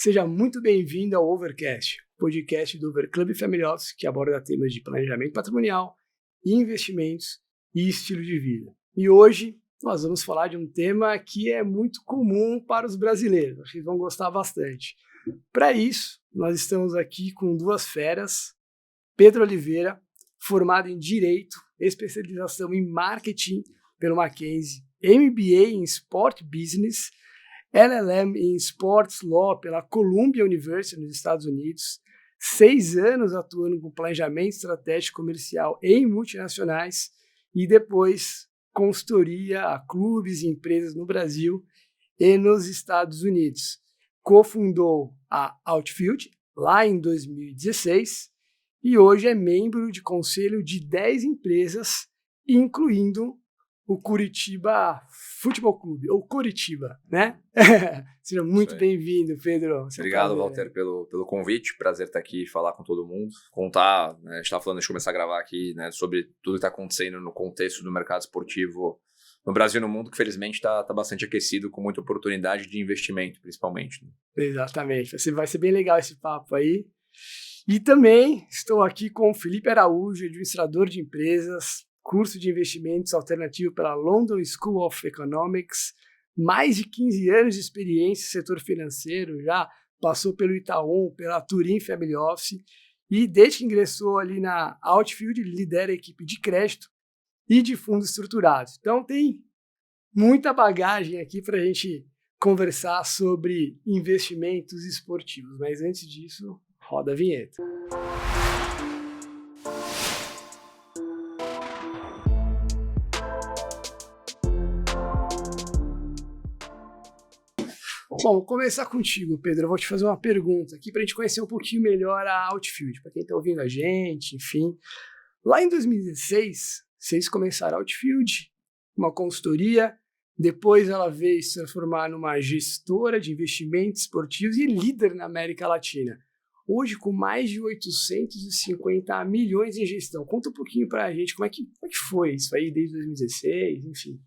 Seja muito bem-vindo ao Overcast, podcast do Over Club Family Office, que aborda temas de planejamento patrimonial, investimentos e estilo de vida. E hoje nós vamos falar de um tema que é muito comum para os brasileiros, acho que vão gostar bastante. Para isso, nós estamos aqui com duas feras, Pedro Oliveira, formado em Direito, especialização em Marketing pelo Mackenzie, MBA em Sport Business, LLM em Sports Law pela Columbia University nos Estados Unidos, 6 anos atuando com planejamento estratégico comercial em multinacionais e depois consultoria a clubes e empresas no Brasil e nos Estados Unidos. Cofundou a Outfield lá em 2016 e hoje é membro de conselho de 10 empresas, incluindo o Curitiba Futebol Clube, ou Curitiba, né? Seja muito bem-vindo, Pedro. Obrigado, Walter, pelo convite. Prazer estar aqui e falar com todo mundo. Contar, né, a gente estava falando antes de começar a gravar aqui, né, sobre tudo que está acontecendo no contexto do mercado esportivo no Brasil e no mundo, que felizmente está bastante aquecido, com muita oportunidade de investimento, principalmente. Né? Exatamente. Vai ser bem legal esse papo aí. E também estou aqui com o Felipe Araújo, administrador de empresas, curso de investimentos alternativo pela London School of Economics, mais de 15 anos de experiência no setor financeiro, já passou pelo Itaú, pela Turin Family Office, e desde que ingressou ali na Outfield, lidera a equipe de crédito e de fundos estruturados. Então tem muita bagagem aqui para a gente conversar sobre investimentos esportivos, mas antes disso, roda a vinheta. Bom, vou começar contigo, Pedro. Eu vou te fazer uma pergunta aqui para a gente conhecer um pouquinho melhor a Outfield, para quem está ouvindo a gente, enfim. Lá em 2016, vocês começaram a Outfield, uma consultoria, depois ela veio se transformar numa gestora de investimentos esportivos e líder na América Latina. Hoje, com mais de 850 milhões em gestão. Conta um pouquinho para a gente como é que foi isso aí desde 2016, enfim.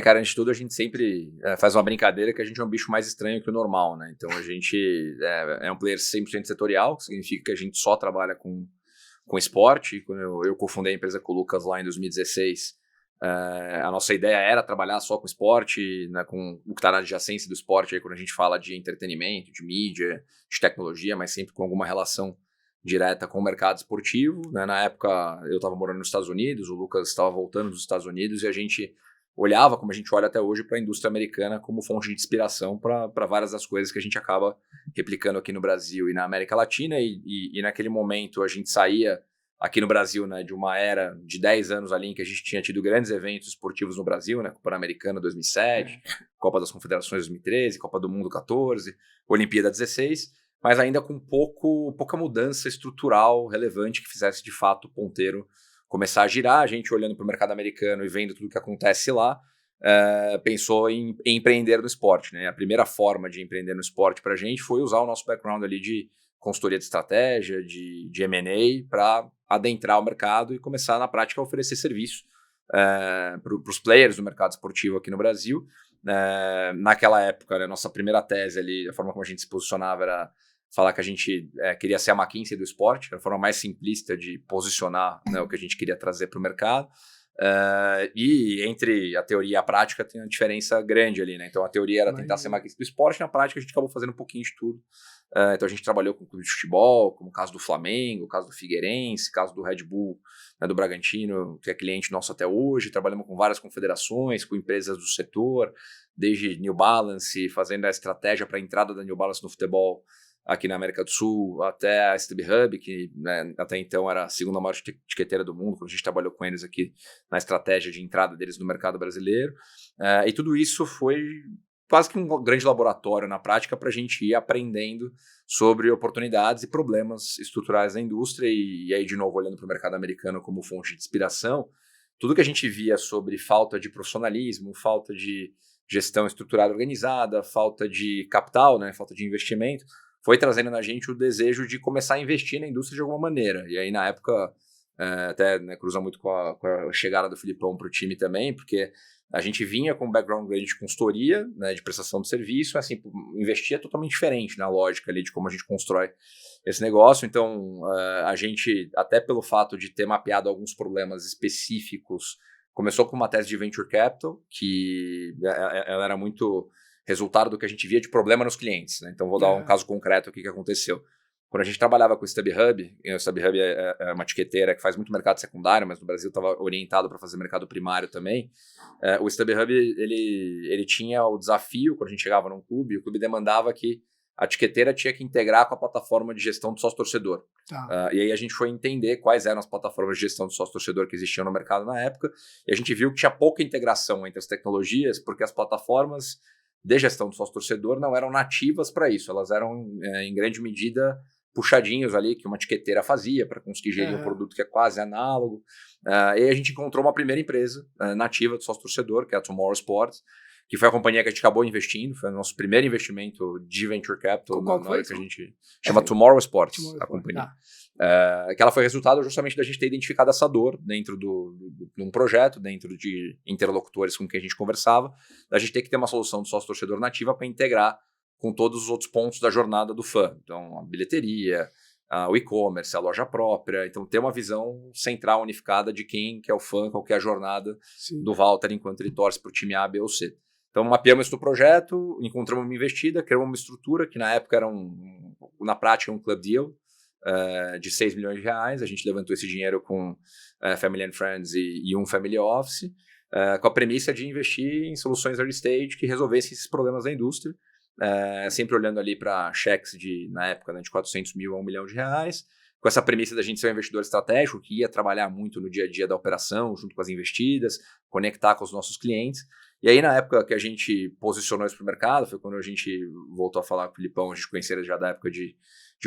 Cara, antes de tudo, a gente sempre faz uma brincadeira que a gente é um bicho mais estranho que o normal, né? Então, a gente é um player 100% setorial, que significa que a gente só trabalha com esporte. Quando eu cofundei a empresa com o Lucas lá em 2016, a nossa ideia era trabalhar só com esporte, né, com o que está na adjacência do esporte, aí quando a gente fala de entretenimento, de mídia, de tecnologia, mas sempre com alguma relação direta com o mercado esportivo. Né? Na época, eu estava morando nos Estados Unidos, o Lucas estava voltando dos Estados Unidos, e a gente olhava, como a gente olha até hoje, para a indústria americana como fonte de inspiração para várias das coisas que a gente acaba replicando aqui no Brasil e na América Latina, e naquele momento a gente saía aqui no Brasil, né, de uma era de 10 anos ali em que a gente tinha tido grandes eventos esportivos no Brasil, né, Copa Pan-Americana 2007, Copa das Confederações 2013, Copa do Mundo 14, Olimpíada 16, mas ainda com pouca mudança estrutural relevante que fizesse de fato o ponteiro começar a girar. A gente olhando para o mercado americano e vendo tudo que acontece lá, pensou em empreender no esporte. Né? A primeira forma de empreender no esporte para a gente foi usar o nosso background ali de consultoria de estratégia, de M&A, para adentrar o mercado e começar na prática a oferecer serviço para os players do mercado esportivo aqui no Brasil. Naquela época, né, nossa primeira tese ali, a forma como a gente se posicionava era falar que a gente queria ser a McKinsey do esporte, era a forma mais simplista de posicionar, né, o que a gente queria trazer para o mercado. E entre a teoria e a prática tem uma diferença grande ali, né? Então a teoria era tentar ser McKinsey do esporte, na prática a gente acabou fazendo um pouquinho de tudo. Então a gente trabalhou com clube de futebol, como o caso do Flamengo, o caso do Figueirense, o caso do Red Bull, né, do Bragantino, que é cliente nosso até hoje. Trabalhamos com várias confederações, com empresas do setor, desde New Balance, fazendo a estratégia para a entrada da New Balance no futebol aqui na América do Sul, até a STB Hub, que, né, até então era a segunda maior etiqueteira do mundo, quando a gente trabalhou com eles aqui na estratégia de entrada deles no mercado brasileiro. E tudo isso foi quase que um grande laboratório na prática para a gente ir aprendendo sobre oportunidades e problemas estruturais da indústria. E aí, de novo, olhando para o mercado americano como fonte de inspiração, tudo que a gente via sobre falta de profissionalismo, falta de gestão estruturada organizada, falta de capital, né, falta de investimento, foi trazendo na gente o desejo de começar a investir na indústria de alguma maneira. E aí, na época, até, né, cruza muito com a chegada do Filipão para o time também, porque A gente vinha com um background grande de consultoria, né, de prestação de serviço, assim, investir é totalmente diferente na lógica ali de como a gente constrói esse negócio. Então, a gente, até pelo fato de ter mapeado alguns problemas específicos, começou com uma tese de Venture Capital, que ela era muito resultado do que a gente via de problema nos clientes, né? Então, vou dar um caso concreto aqui que aconteceu. Quando a gente trabalhava com o StubHub, o StubHub é uma etiqueteira que faz muito mercado secundário, mas no Brasil estava orientado para fazer mercado primário também. O StubHub, ele tinha o desafio, quando a gente chegava num clube, o clube demandava que a etiqueteira tinha que integrar com a plataforma de gestão do sócio-torcedor. E aí a gente foi entender quais eram as plataformas de gestão do sócio-torcedor que existiam no mercado na época, e a gente viu que tinha pouca integração entre as tecnologias, porque as plataformas de gestão do sócio-torcedor não eram nativas para isso, elas eram, em grande medida, puxadinhos ali que uma etiqueteira fazia para conseguir gerir um produto que é quase análogo. E aí a gente encontrou uma primeira empresa nativa do sócio-torcedor, que é a Tomorrow Sports, que foi a companhia que a gente acabou investindo, foi o nosso primeiro investimento de Venture Capital. Qual foi? Que a gente chama Tomorrow Sports, a companhia. Que ela foi resultado justamente da gente ter identificado essa dor dentro de um projeto, dentro de interlocutores com quem a gente conversava, da gente ter que ter uma solução do sócio-torcedor nativa para integrar com todos os outros pontos da jornada do fã. Então, a bilheteria, o e-commerce, a loja própria. Então, ter uma visão central, unificada de quem que é o fã, qual que é a jornada do Walter enquanto ele torce para o time A, B ou C. Então, mapeamos esse projeto, encontramos uma investida, criamos uma estrutura que na época era na prática um club deal de 6 milhões de reais. A gente levantou esse dinheiro com Family and Friends e um Family Office, com a premissa de investir em soluções early stage que resolvessem esses problemas da indústria, sempre olhando ali para cheques na época, né, de 400 mil a 1 milhão de reais, com essa premissa da gente ser um investidor estratégico que ia trabalhar muito no dia a dia da operação, junto com as investidas, conectar com os nossos clientes. E aí, na época que a gente posicionou isso para o mercado, foi quando a gente voltou a falar com o Filipão, a gente conhecia ele já da época de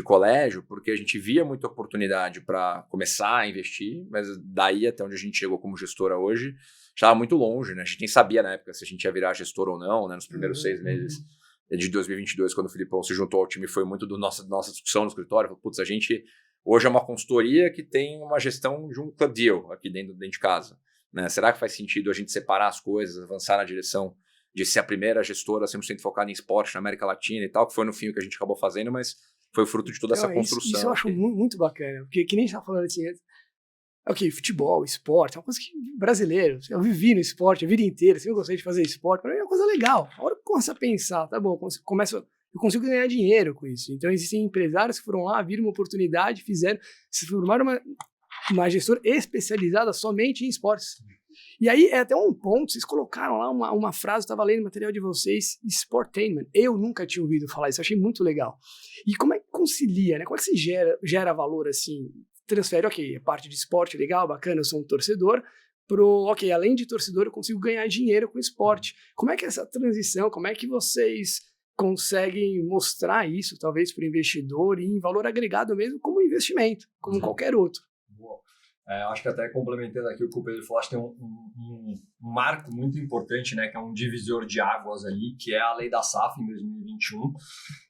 colégio, porque a gente via muita oportunidade para começar a investir, mas daí até onde a gente chegou como gestora hoje, estava muito longe, né? A gente nem sabia na época se a gente ia virar gestor ou não, né? Nos primeiros 6 meses de 2022, quando o Filipão se juntou ao time, foi muito da nossa discussão no escritório. Falou, putz, a gente hoje é uma consultoria que tem uma gestão de um club deal aqui dentro de casa. Né? Será que faz sentido a gente separar as coisas, avançar na direção de ser a primeira gestora 100% focada em esporte na América Latina e tal, que foi no fim o que a gente acabou fazendo, mas foi fruto de toda essa construção. Isso eu acho muito bacana, porque que nem você estava falando assim, futebol, esporte, é uma coisa que brasileiro, eu vivi no esporte a vida inteira, eu gostei de fazer esporte, para mim é uma coisa legal. A hora que eu começo a pensar, tá bom, eu consigo ganhar dinheiro com isso. Então existem empresários que foram lá, viram uma oportunidade, se formaram uma gestora especializada somente em esportes. E aí é até um ponto, vocês colocaram lá uma frase, eu estava lendo o material de vocês, Sportainment. Eu nunca tinha ouvido falar isso, achei muito legal. E como é que concilia, né? Como é que se gera valor assim? Transfere, a parte de esporte legal, bacana, eu sou um torcedor, além de torcedor eu consigo ganhar dinheiro com esporte. Como é que é essa transição, como é que vocês conseguem mostrar isso, talvez, para o investidor e em valor agregado mesmo, como investimento, como qualquer outro? Boa. Acho que até complementando aqui o que o Pedro falou, acho que tem um marco muito importante, né, que é um divisor de águas ali, que é a lei da SAF em 2021,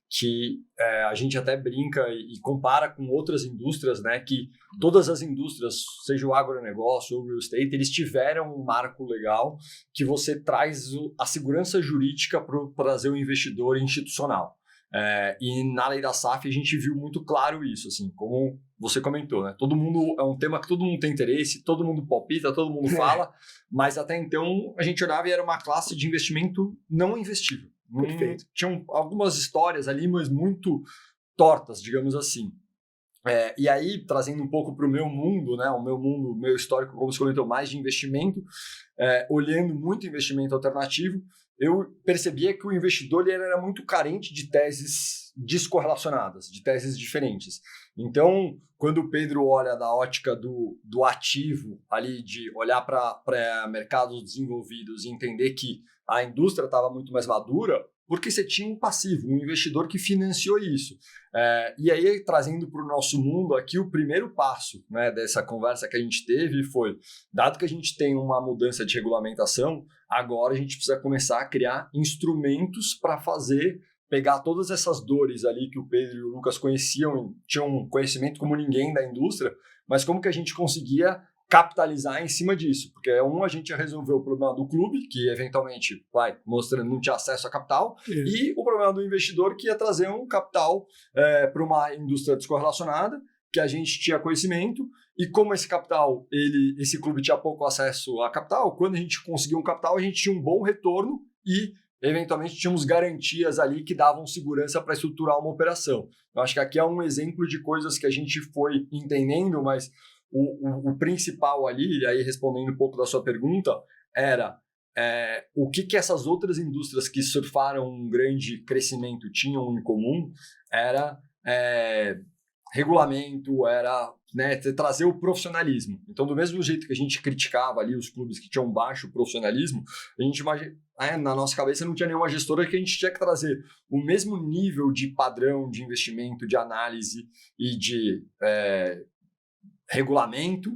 que a gente até brinca e compara com outras indústrias, né, que todas as indústrias, seja o agronegócio ou o real estate, eles tiveram um marco legal que você traz a segurança jurídica para trazer o investidor institucional. E na lei da SAF a gente viu muito claro isso, assim, como você comentou, né? Todo mundo, é um tema que todo mundo tem interesse, todo mundo palpita, todo mundo fala, mas até então a gente olhava e era uma classe de investimento não investível. Perfeito. Tinham algumas histórias ali, mas muito tortas, digamos assim. E aí, trazendo um pouco para o meu mundo, né? O meu mundo, meu histórico, como você comentou, mais de investimento, olhando muito investimento alternativo, eu percebia que o investidor ele era muito carente de teses descorrelacionadas, de teses diferentes. Então, quando o Pedro olha da ótica do ativo, ali de olhar para mercados desenvolvidos e entender que a indústria estava muito mais madura, porque você tinha um passivo, um investidor que financiou isso. E aí, trazendo para o nosso mundo aqui, o primeiro passo, né, dessa conversa que a gente teve foi, dado que a gente tem uma mudança de regulamentação, agora a gente precisa começar a criar instrumentos para pegar todas essas dores ali que o Pedro e o Lucas conheciam, tinham um conhecimento como ninguém da indústria, mas como que a gente conseguia capitalizar em cima disso, porque a gente ia resolver o problema do clube, que eventualmente mostrando não tinha acesso a capital, e o problema do investidor, que ia trazer um capital para uma indústria descorrelacionada, que a gente tinha conhecimento, e como esse capital, esse clube tinha pouco acesso a capital, quando a gente conseguiu um capital, a gente tinha um bom retorno e eventualmente tínhamos garantias ali que davam segurança para estruturar uma operação. Eu acho que aqui é um exemplo de coisas que a gente foi entendendo, mas o principal ali, e aí respondendo um pouco da sua pergunta, era o que essas outras indústrias que surfaram um grande crescimento tinham em comum, era regulamento, era trazer o profissionalismo. Então, do mesmo jeito que a gente criticava ali os clubes que tinham baixo profissionalismo, a gente na nossa cabeça não tinha nenhuma gestora, que a gente tinha que trazer o mesmo nível de padrão de investimento, de análise e de regulamento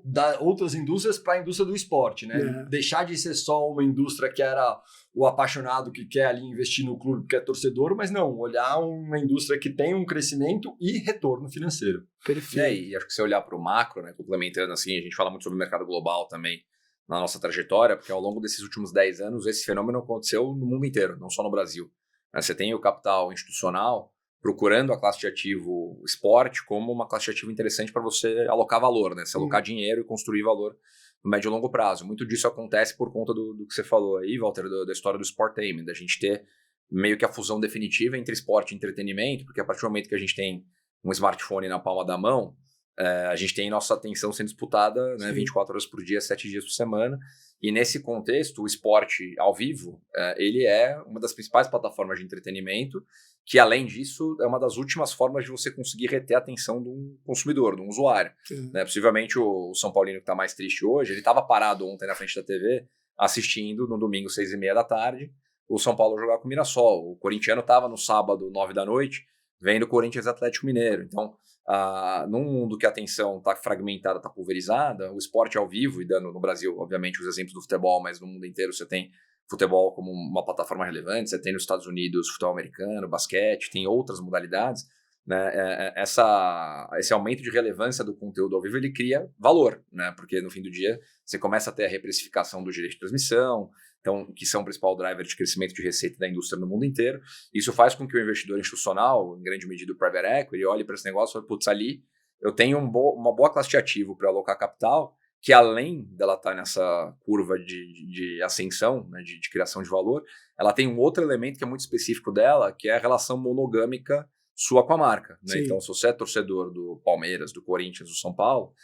da outras indústrias para a indústria do esporte, né? Deixar de ser só uma indústria que era o apaixonado que quer ali investir no clube porque é torcedor, mas não, olhar uma indústria que tem um crescimento e retorno financeiro. Perfeito. E acho que se olhar para o macro, né, complementando assim, a gente fala muito sobre o mercado global também na nossa trajetória, porque ao longo desses últimos 10 anos esse fenômeno aconteceu no mundo inteiro, não só no Brasil. Você tem o capital institucional procurando a classe de ativo esporte como uma classe de ativo interessante para você alocar valor, né? Você alocar dinheiro e construir valor no médio e longo prazo. Muito disso acontece por conta do que você falou aí, Walter, da história do Sportainment, da gente ter meio que a fusão definitiva entre esporte e entretenimento, porque a partir do momento que a gente tem um smartphone na palma da mão, a gente tem nossa atenção sendo disputada, né, 24 horas por dia, 7 dias por semana, e nesse contexto, o esporte ao vivo, ele é uma das principais plataformas de entretenimento, que além disso, é uma das últimas formas de você conseguir reter a atenção de um consumidor, de um usuário. Né? Possivelmente o São Paulino que está mais triste hoje, ele estava parado ontem na frente da TV, assistindo no domingo, 6h30 da tarde, o São Paulo jogar com o Mirassol. O corintiano estava no sábado, 9 da noite, vendo Corinthians e Atlético Mineiro. Então, num mundo que a atenção está fragmentada, está pulverizada, o esporte ao vivo, e dando no Brasil, obviamente, os exemplos do futebol, mas no mundo inteiro você tem futebol como uma plataforma relevante, você tem nos Estados Unidos futebol americano, basquete, tem outras modalidades, né? Esse aumento de relevância do conteúdo ao vivo, ele cria valor, né? Porque no fim do dia você começa a ter a reprecificação do direito de transmissão, então, que são o principal driver de crescimento de receita da indústria no mundo inteiro. Isso faz com que o investidor institucional, em grande medida o private equity, olhe para esse negócio e fale, putz, ali eu tenho uma boa classe de ativo para alocar capital, que além dela estar nessa curva de ascensão, né, de criação de valor, ela tem um outro elemento que é muito específico dela, que é a relação monogâmica sua com a marca. Né? Então, se você é torcedor do Palmeiras, do Corinthians, do São Paulo,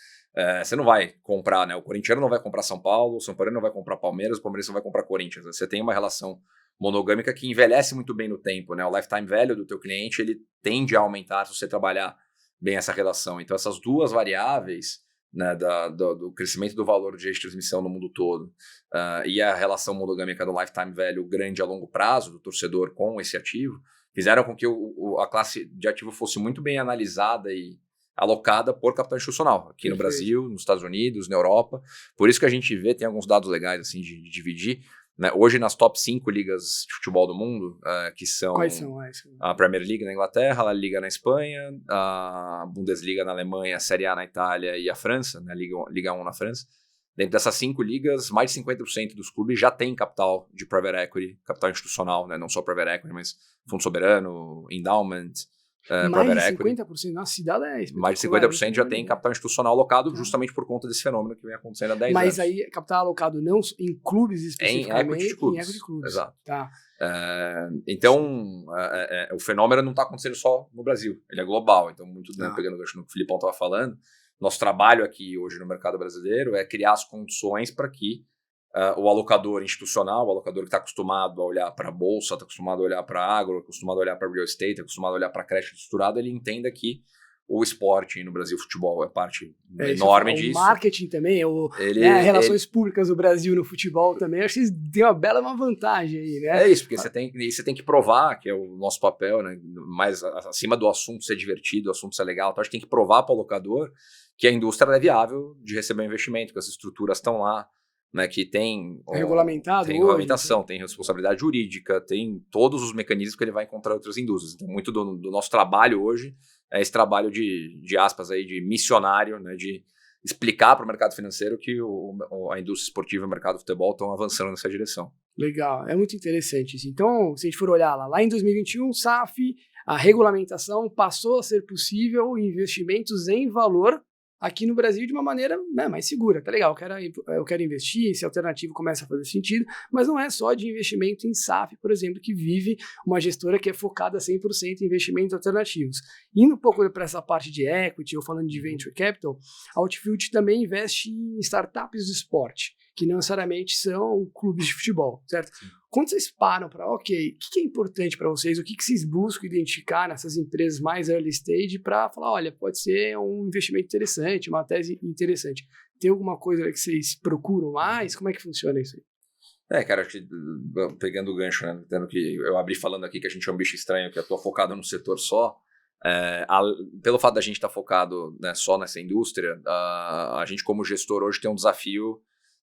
você não vai comprar, né? O corintiano não vai comprar São Paulo, o São Paulo não vai comprar Palmeiras, o Palmeiras não vai comprar Corinthians. Né? Você tem uma relação monogâmica que envelhece muito bem no tempo, né? O lifetime value do teu cliente, ele tende a aumentar se você trabalhar bem essa relação. Então, essas duas variáveis, né, do crescimento do valor de transmissão no mundo todo e a relação monogâmica do lifetime value grande a longo prazo do torcedor com esse ativo, fizeram com que a classe de ativo fosse muito bem analisada e alocada por capital institucional, aqui no Brasil, nos Estados Unidos, na Europa. Por isso que a gente vê, tem alguns dados legais assim, de dividir. Né? Hoje, nas top 5 ligas de futebol do mundo, que são... Quais são? A Premier League na Inglaterra, a La Liga na Espanha, a Bundesliga na Alemanha, a Série A na Itália e a França, né? Liga 1 na França. Dentro dessas 5 ligas, mais de 50% dos clubes já tem capital de private equity, capital institucional, né? Não só private equity, mas fundo soberano, endowment, mais de 50%? Nossa, cidade é isso. Mais de 50% já tem capital institucional alocado justamente por conta desse fenômeno que vem acontecendo há 10 anos. Mas aí, capital alocado não em clubes especificamente? Em equity clubes. Em equity clubes. Exato. Tá. Então, o fenômeno não está acontecendo só no Brasil, ele é global. Então, muito pegando o gancho no que o Filipão estava falando, nosso trabalho aqui hoje no mercado brasileiro é criar as condições para que o alocador institucional, o alocador que está acostumado a olhar para a bolsa, está acostumado a olhar para agro, acostumado a olhar para real estate, acostumado a olhar para crédito estruturado, ele entenda que o esporte no Brasil, o futebol é parte enorme disso. O marketing também, relações públicas do Brasil no futebol também, acho que eles têm uma vantagem aí, né? É isso, porque você tem que provar, que é o nosso papel, né? Mais acima do assunto ser divertido, o assunto ser legal, então a gente tem que provar para o alocador que a indústria é viável de receber investimento, que as estruturas estão lá, né, que tem regulamentado, tem regulamentação, tem responsabilidade jurídica, tem todos os mecanismos que ele vai encontrar em outras indústrias. Então, muito do nosso trabalho hoje é esse trabalho de aspas aí, de missionário, né, de explicar para o mercado financeiro que a indústria esportiva e o mercado do futebol estão avançando nessa direção. Legal, é muito interessante isso. Então, se a gente for olhar lá em 2021, SAF, a regulamentação passou a ser possível investimentos em valor aqui no Brasil de uma maneira, né, mais segura. Tá legal, eu quero investir, esse alternativo começa a fazer sentido, mas não é só de investimento em SAF, por exemplo, que vive uma gestora que é focada 100% em investimentos alternativos. Indo um pouco para essa parte de equity, ou falando de venture capital, a Outfield também investe em startups do esporte, que não necessariamente são clubes de futebol, certo? Quando vocês param para, o que é importante para vocês, o que vocês buscam identificar nessas empresas mais early stage para falar, olha, pode ser um investimento interessante, uma tese interessante. Tem alguma coisa que vocês procuram mais? Como é que funciona isso aí? Cara, acho que, pegando o gancho, né, tendo que eu abri falando aqui que a gente é um bicho estranho, que eu tô focado num setor só, pelo fato da gente estar focado, né, só nessa indústria, a gente como gestor hoje tem um desafio.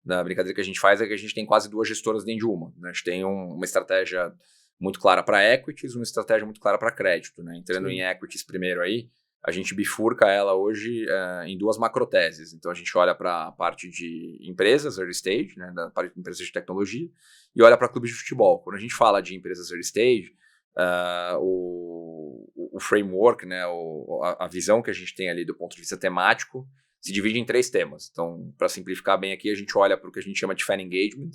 A brincadeira que a gente faz é que a gente tem quase 2 gestoras dentro de uma. Né? A gente tem uma estratégia muito clara para equities, uma estratégia muito clara para crédito. Né? Entrando em equities primeiro aí, a gente bifurca ela hoje em 2 macroteses. Então a gente olha para a parte de empresas early stage, né, da parte de empresas de tecnologia, e olha para clubes de futebol. Quando a gente fala de empresas early stage, o framework, né, a visão que a gente tem ali do ponto de vista temático, se divide em 3 temas. Então, para simplificar bem aqui, a gente olha para o que a gente chama de fan engagement,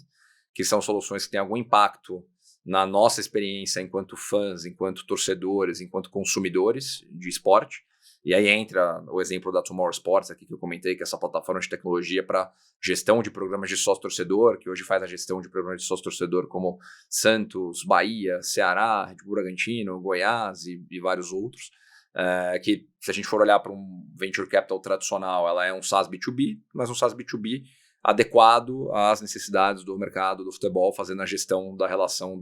que são soluções que têm algum impacto na nossa experiência enquanto fãs, enquanto torcedores, enquanto consumidores de esporte. E aí entra o exemplo da Tomorrow Sports, aqui que eu comentei, que é essa plataforma de tecnologia para gestão de programas de sócio-torcedor, que hoje faz a gestão de programas de sócio-torcedor como Santos, Bahia, Ceará, Red Bull Bragantino, Goiás e vários outros. Que se a gente for olhar para um venture capital tradicional, ela é um SaaS B2B, mas um SaaS B2B adequado às necessidades do mercado do futebol, fazendo a gestão da relação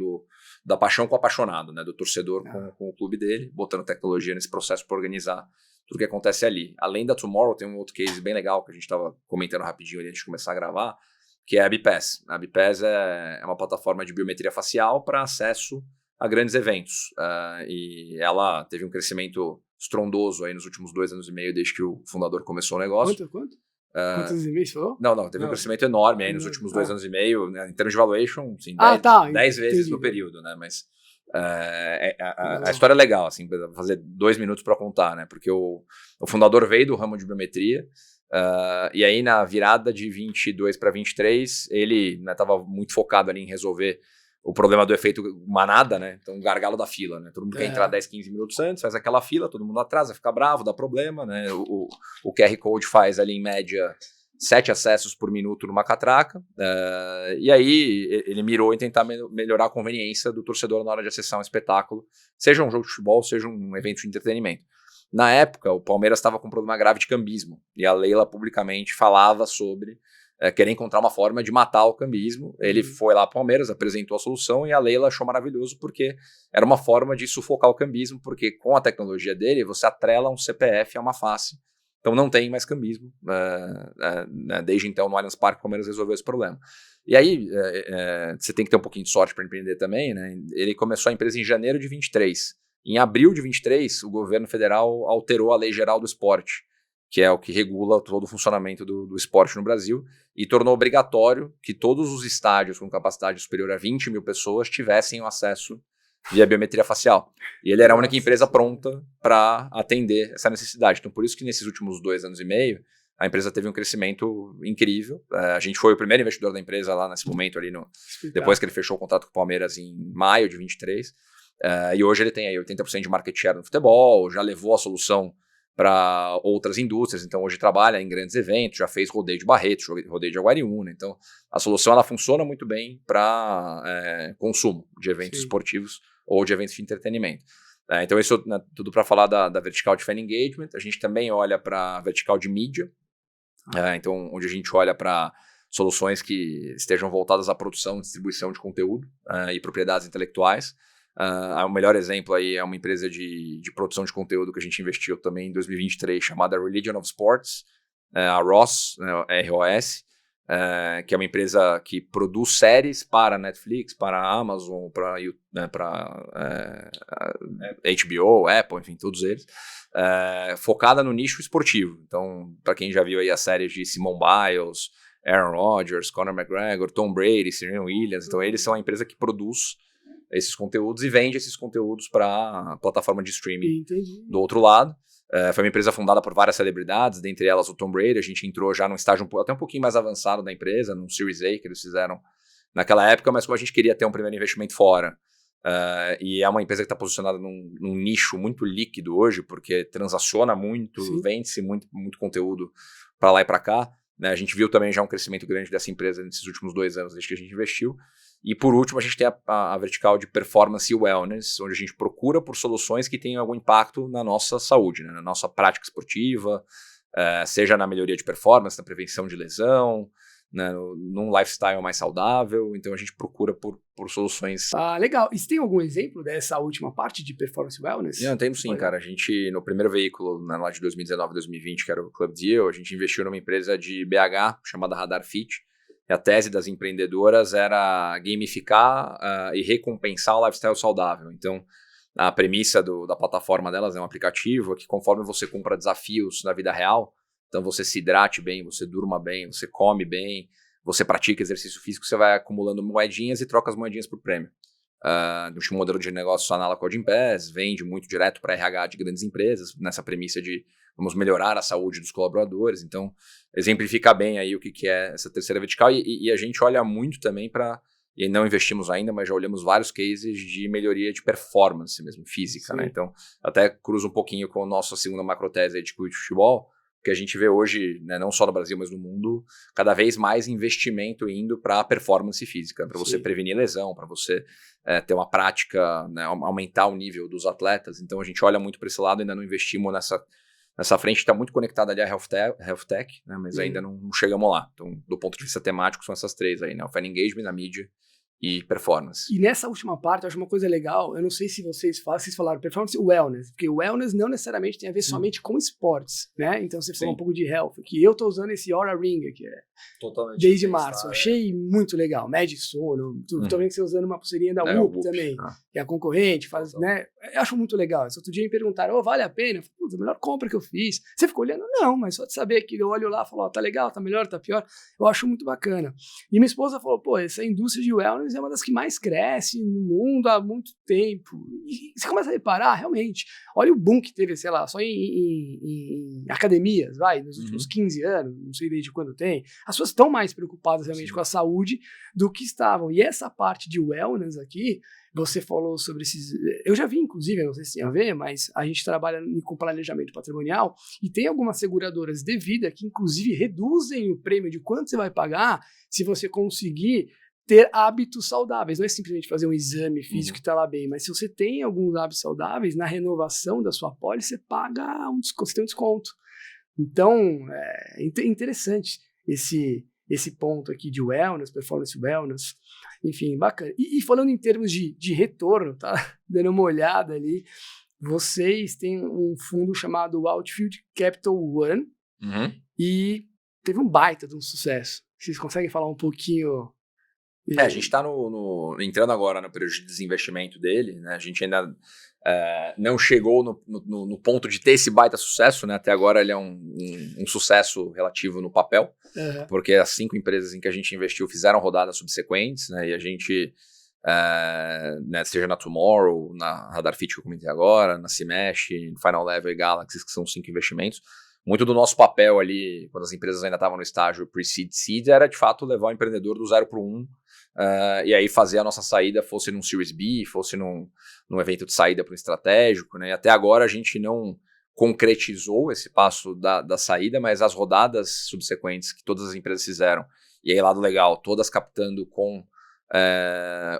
da paixão com o apaixonado, né, do torcedor com o clube dele, botando tecnologia nesse processo para organizar tudo que acontece ali. Além da Tomorrow, tem um outro case bem legal que a gente estava comentando rapidinho antes de começar a gravar, que é a BPAS. A BPAS é uma plataforma de biometria facial para acesso a grandes eventos. E ela teve um crescimento estrondoso aí nos últimos 2 anos e meio, desde que o fundador começou o negócio. Quanto? Quantos anos e meio você falou? Não, teve um crescimento enorme aí nos últimos 2 anos e meio, né, em termos de valuation, assim, 10 vezes no período, né, mas a história é legal, assim, vou fazer 2 minutos para contar, né, porque o fundador veio do ramo de biometria, e aí na virada de 22 para 23, ele estava muito focado ali em resolver o problema do efeito manada, né? Então, o gargalo da fila, né? Todo mundo quer entrar 10, 15 minutos antes, faz aquela fila, todo mundo atrasa, fica bravo, dá problema, né? O QR Code faz ali, em média, 7 acessos por minuto numa catraca, e aí ele mirou em tentar melhorar a conveniência do torcedor na hora de acessar um espetáculo, seja um jogo de futebol, seja um evento de entretenimento. Na época, o Palmeiras estava com um problema grave de cambismo, e a Leila publicamente falava sobre querer encontrar uma forma de matar o cambismo. Ele foi lá para o Palmeiras, apresentou a solução, e a Leila achou maravilhoso porque era uma forma de sufocar o cambismo, porque com a tecnologia dele, você atrela um CPF a uma face. Então não tem mais cambismo. Desde então, no Allianz Parque, o Palmeiras resolveu esse problema. E aí, você tem que ter um pouquinho de sorte para empreender também, né? Ele começou a empresa em janeiro de 23. Em abril de 23, o governo federal alterou a Lei Geral do Esporte, que é o que regula todo o funcionamento do esporte no Brasil, e tornou obrigatório que todos os estádios com capacidade superior a 20 mil pessoas tivessem o acesso via biometria facial. E ele era a única empresa pronta para atender essa necessidade. Então, por isso que nesses últimos 2 anos e meio, a empresa teve um crescimento incrível. A gente foi o primeiro investidor da empresa lá nesse momento, ali depois que ele fechou o contrato com o Palmeiras em maio de 23. E hoje ele tem aí 80% de market share no futebol, já levou a solução para outras indústrias, então hoje trabalha em grandes eventos, já fez rodeio de Barretos, rodeio de Aguariúna, então a solução ela funciona muito bem para consumo de eventos esportivos ou de eventos de entretenimento. Então isso tudo para falar da vertical de fan engagement. A gente também olha para a vertical de mídia, então onde a gente olha para soluções que estejam voltadas à produção e distribuição de conteúdo e propriedades intelectuais. O melhor exemplo aí é uma empresa de produção de conteúdo que a gente investiu também em 2023, chamada Religion of Sports, a ROS, ROS, que é uma empresa que produz séries para Netflix, para Amazon, para HBO, Apple, enfim, todos eles, focada no nicho esportivo. Então, para quem já viu aí as séries de Simone Biles, Aaron Rodgers, Conor McGregor, Tom Brady, Serena Williams, então eles são a empresa que produz esses conteúdos e vende esses conteúdos para a plataforma de streaming. Entendi. Do outro lado. Foi uma empresa fundada por várias celebridades, dentre elas o Tom Brady. A gente entrou já num estágio até um pouquinho mais avançado da empresa, num Series A que eles fizeram naquela época, mas como a gente queria ter um primeiro investimento fora, e é uma empresa que está posicionada num nicho muito líquido hoje, porque transaciona muito, vende-se muito conteúdo para lá e para cá, né? A gente viu também já um crescimento grande dessa empresa nesses últimos 2 anos desde que a gente investiu. E por último, a gente tem a vertical de performance e wellness, onde a gente procura por soluções que tenham algum impacto na nossa saúde, né? Na nossa prática esportiva, seja na melhoria de performance, na prevenção de lesão, né? Num lifestyle mais saudável. Então a gente procura por soluções. Legal. E você tem algum exemplo dessa última parte de performance e wellness? Eu tenho sim, cara. A gente, no primeiro veículo, lá de 2019 2020, que era o Club Deal, a gente investiu numa empresa de BH chamada Radar Fit. E a tese das empreendedoras era gamificar e recompensar o lifestyle saudável. Então, a premissa da plataforma delas é um aplicativo que, conforme você cumpra desafios na vida real, então você se hidrate bem, você durma bem, você come bem, você pratica exercício físico, você vai acumulando moedinhas e troca as moedinhas por prêmio. Um modelo de negócio análogo ao Gympass, vende muito direto para RH de grandes empresas, nessa premissa de vamos melhorar a saúde dos colaboradores. Então, exemplifica bem aí o que é essa terceira vertical. E a gente olha muito também e não investimos ainda, mas já olhamos vários cases de melhoria de performance mesmo, física, né? Então, até cruza um pouquinho com a nossa segunda macrotese de Quit Futebol, que a gente vê hoje, né, não só no Brasil, mas no mundo, cada vez mais investimento indo para a performance física, para você prevenir lesão, para você ter uma prática, né, aumentar o nível dos atletas. Então, a gente olha muito para esse lado, ainda não investimos nessa frente, está muito conectada ali à Health Tech, né, mas ainda não chegamos lá. Então, do ponto de vista temático, são essas três aí, né? O Fan Engagement, a mídia e performance. E nessa última parte, eu acho uma coisa legal, eu não sei se vocês falaram performance e wellness, porque o wellness não necessariamente tem a ver somente com esportes, né? Então você falou um pouco de health, que eu tô usando esse Oura Ring, que é totalmente desde março, achei muito legal, mede sono, tô vendo que você usando uma pulseirinha da Whoop também, que é a concorrente, faz, né? Eu acho muito legal. Esse outro dia me perguntaram, vale a pena? Eu falei, putz, a melhor compra que eu fiz. Você ficou olhando? Não, mas só de saber que eu olho lá e falo, tá legal, tá melhor, tá pior, eu acho muito bacana. E minha esposa falou, pô, essa indústria de wellness é uma das que mais cresce no mundo há muito tempo. E você começa a reparar, realmente, olha o boom que teve, sei lá, só em academias, nos últimos 15 anos, não sei desde quando tem, as pessoas estão mais preocupadas realmente com a saúde do que estavam. E essa parte de wellness aqui, você falou sobre esses... Eu já vi, inclusive, não sei se tem a ver, mas a gente trabalha com planejamento patrimonial e tem algumas seguradoras de vida que, inclusive, reduzem o prêmio de quanto você vai pagar se você conseguir ter hábitos saudáveis. Não é simplesmente fazer um exame físico que está lá bem, mas se você tem alguns hábitos saudáveis, na renovação da sua pólice, você paga você tem um desconto. Então, é interessante esse ponto aqui de wellness, performance wellness, enfim, bacana. E falando em termos de retorno, tá? Dando uma olhada ali, vocês têm um fundo chamado Outfield Capital One e teve um baita de um sucesso. Vocês conseguem falar um pouquinho? A gente está entrando agora no período de desinvestimento dele, né? A gente ainda não chegou no ponto de ter esse baita sucesso, né? Até agora ele é um sucesso relativo no papel, porque as 5 empresas em que a gente investiu fizeram rodadas subsequentes, né? E a gente, né, seja na Tomorrow, na Radar Fit que eu comentei agora, na Cimesh, Final Level e Galaxy, que são 5 investimentos, muito do nosso papel ali, quando as empresas ainda estavam no estágio pre-seed, seed, era de fato levar o empreendedor do 0 para o 1, e aí fazer a nossa saída, fosse num Series B, fosse num evento de saída para o estratégico, né? E até agora a gente não concretizou esse passo da saída, mas as rodadas subsequentes que todas as empresas fizeram, e aí lado legal, todas captando com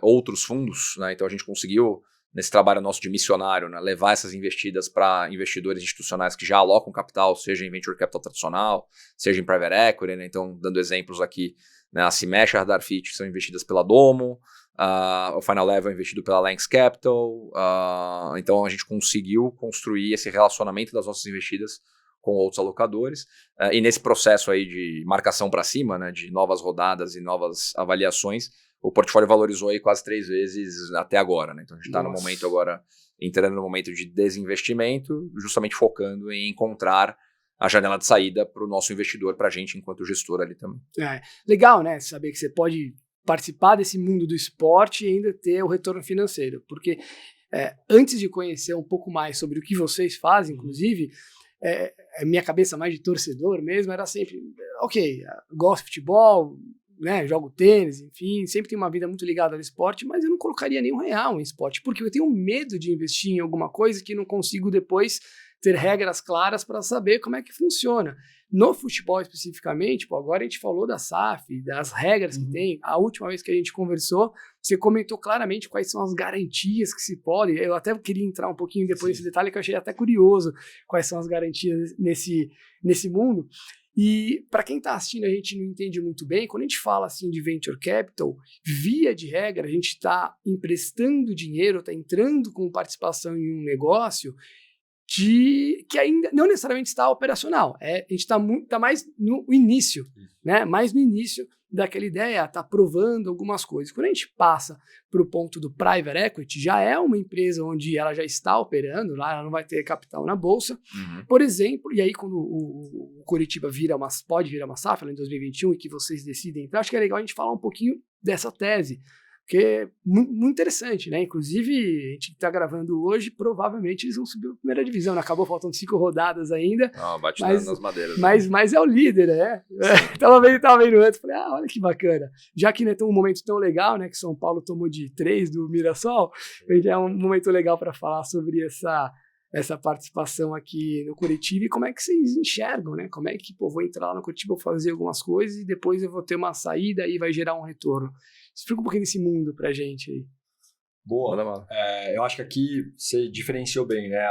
outros fundos, né? Então a gente conseguiu, nesse trabalho nosso de missionário, né, levar essas investidas para investidores institucionais que já alocam capital, seja em venture capital tradicional, seja em private equity, né? Então, dando exemplos aqui, né, a Cimesh e a Radar Fit são investidas pela Domo, o Final Level é investido pela Lens Capital, então a gente conseguiu construir esse relacionamento das nossas investidas com outros alocadores, e nesse processo aí de marcação para cima, né, de novas rodadas e novas avaliações, o portfólio valorizou aí quase 3 vezes até agora, né? Então a gente está no momento agora, entrando no momento de desinvestimento, justamente focando em encontrar a janela de saída para o nosso investidor, para a gente enquanto gestor ali também. Legal, né? Saber que você pode participar desse mundo do esporte e ainda ter o retorno financeiro, porque antes de conhecer um pouco mais sobre o que vocês fazem, inclusive, minha cabeça mais de torcedor mesmo era sempre, ok, gosto de futebol, né, jogo tênis, enfim, sempre tenho uma vida muito ligada ao esporte, mas eu não colocaria nenhum real em esporte, porque eu tenho medo de investir em alguma coisa que não consigo depois ter regras claras para saber como é que funciona. No futebol especificamente, agora a gente falou da SAF, das regras que tem. A última vez que a gente conversou, você comentou claramente quais são as garantias que se podem. Eu até queria entrar um pouquinho depois nesse detalhe, que eu achei até curioso quais são as garantias nesse mundo. E para quem está assistindo, a gente não entende muito bem, quando a gente fala assim de venture capital, via de regra, a gente está emprestando dinheiro, está entrando com participação em um negócio que ainda não necessariamente está operacional. A gente está mais no início, né? Mais no início daquela ideia, está provando algumas coisas. Quando a gente passa para o ponto do private equity, já é uma empresa onde ela já está operando, lá ela não vai ter capital na bolsa, por exemplo, e aí quando o Curitiba pode virar uma SAF em 2021 e que vocês decidem entrar, acho que é legal a gente falar um pouquinho dessa tese, porque é muito interessante, né? Inclusive, a gente está gravando hoje, provavelmente eles vão subir a primeira divisão, né? Acabou faltando 5 rodadas ainda. Bate nas madeiras. Mas é o líder, né? Tava vendo antes, falei, olha que bacana. Já que não é um momento tão legal, né? Que São Paulo tomou de 3 do Mirassol, é um momento legal para falar sobre essa participação aqui no Curitiba e como é que vocês enxergam, né? Como é que, vou entrar lá no Curitiba, vou fazer algumas coisas e depois eu vou ter uma saída e vai gerar um retorno. Explica um pouquinho desse mundo pra gente aí. Boa. Eu acho que aqui você diferenciou bem, né?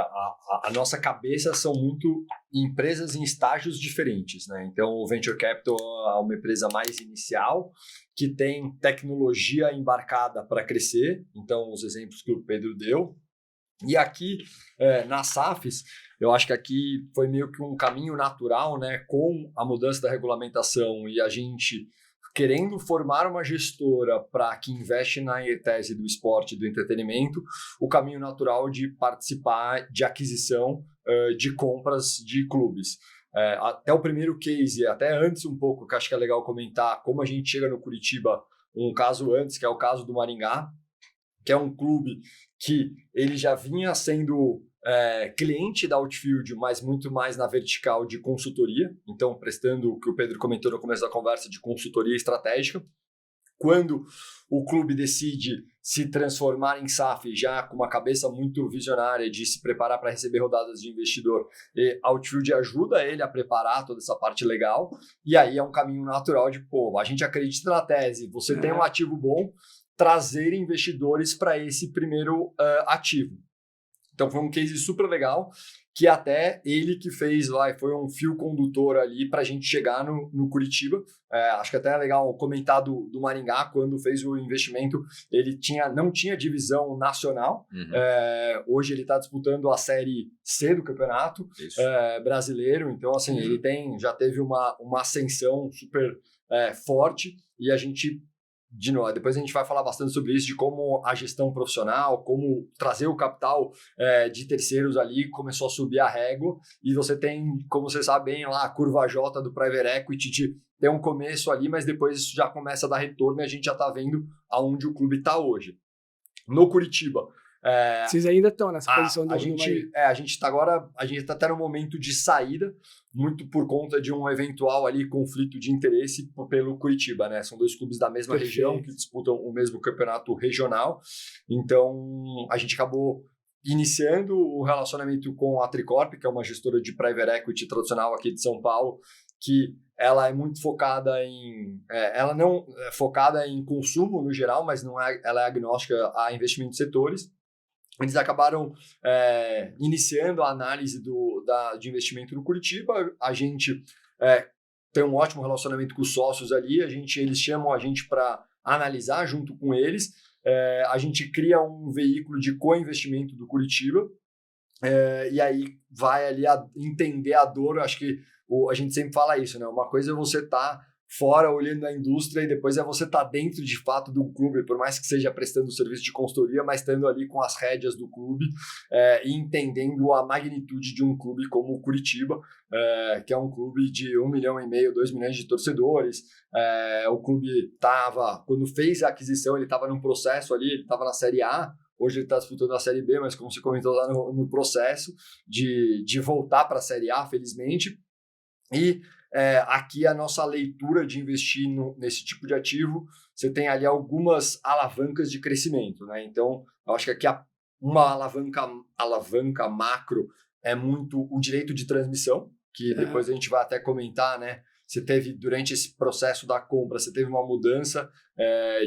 A nossa cabeça são muito empresas em estágios diferentes, né? Então, o Venture Capital é uma empresa mais inicial, que tem tecnologia embarcada para crescer. Então, os exemplos que o Pedro deu. E aqui, na SAFs, eu acho que aqui foi meio que um caminho natural, né? Com a mudança da regulamentação e a gente querendo formar uma gestora para que investe na tese do esporte e do entretenimento, o caminho natural de participar de aquisição de compras de clubes. Até o primeiro case, até antes um pouco, que acho que é legal comentar, como a gente chega no Curitiba, um caso antes, que é o caso do Maringá, que é um clube que ele já vinha sendo cliente da Outfield, mas muito mais na vertical de consultoria, então prestando o que o Pedro comentou no começo da conversa de consultoria estratégica. Quando o clube decide se transformar em SAF, já com uma cabeça muito visionária de se preparar para receber rodadas de investidor, a Outfield ajuda ele a preparar toda essa parte legal, e aí é um caminho natural de, a gente acredita na tese, você tem um ativo bom, trazer investidores para esse primeiro ativo. Então foi um case super legal, que até ele que fez lá, foi um fio condutor ali para a gente chegar no Curitiba. Acho que até é legal comentar do Maringá, quando fez o investimento, ele não tinha divisão nacional. Hoje ele está disputando a Série C do campeonato brasileiro, então assim, ele já teve uma ascensão super forte, e a gente, de novo, depois a gente vai falar bastante sobre isso, de como a gestão profissional, como trazer o capital de terceiros ali começou a subir a régua, e você tem, como você sabe bem, lá a curva J do Private Equity, tem um começo ali, mas depois isso já começa a dar retorno e a gente já está vendo aonde o clube está hoje. No Curitiba, vocês ainda estão nessa posição a gente está agora, a gente está até no momento de saída, muito por conta de um eventual ali conflito de interesse pelo Curitiba, né? São 2 clubes da mesma região que disputam o mesmo campeonato regional, então a gente acabou iniciando o relacionamento com a Tricorp, que é uma gestora de private equity tradicional aqui de São Paulo, que ela é muito focada ela não é focada em consumo no geral, mas ela é agnóstica a investimento de setores. Eles acabaram iniciando a análise de investimento no Curitiba. A gente tem um ótimo relacionamento com os sócios ali. Eles chamam a gente para analisar junto com eles. A gente cria um veículo de co-investimento do Curitiba. e aí vai ali entender a dor. Acho que a gente sempre fala isso, né? Uma coisa é você estar fora olhando a indústria e depois é você estar dentro de fato do clube, por mais que seja prestando serviço de consultoria, mas estando ali com as rédeas do clube e entendendo a magnitude de um clube como o Curitiba, que é um clube de 1,5 milhão, 2 milhões de torcedores. O clube quando fez a aquisição, ele estava num processo ali, ele estava na Série A. Hoje ele está disputando a Série B, mas como você comentou lá no processo de voltar para a Série A, felizmente. E aqui a nossa leitura de investir nesse tipo de ativo, você tem ali algumas alavancas de crescimento, né? Então, eu acho que aqui uma alavanca macro é muito o direito de transmissão, que depois a gente vai até comentar, né? Você teve, durante esse processo da compra, você teve uma mudança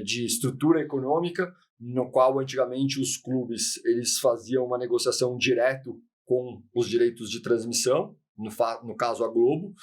de estrutura econômica, no qual antigamente os clubes eles faziam uma negociação direto com os direitos de transmissão, no caso a Globo,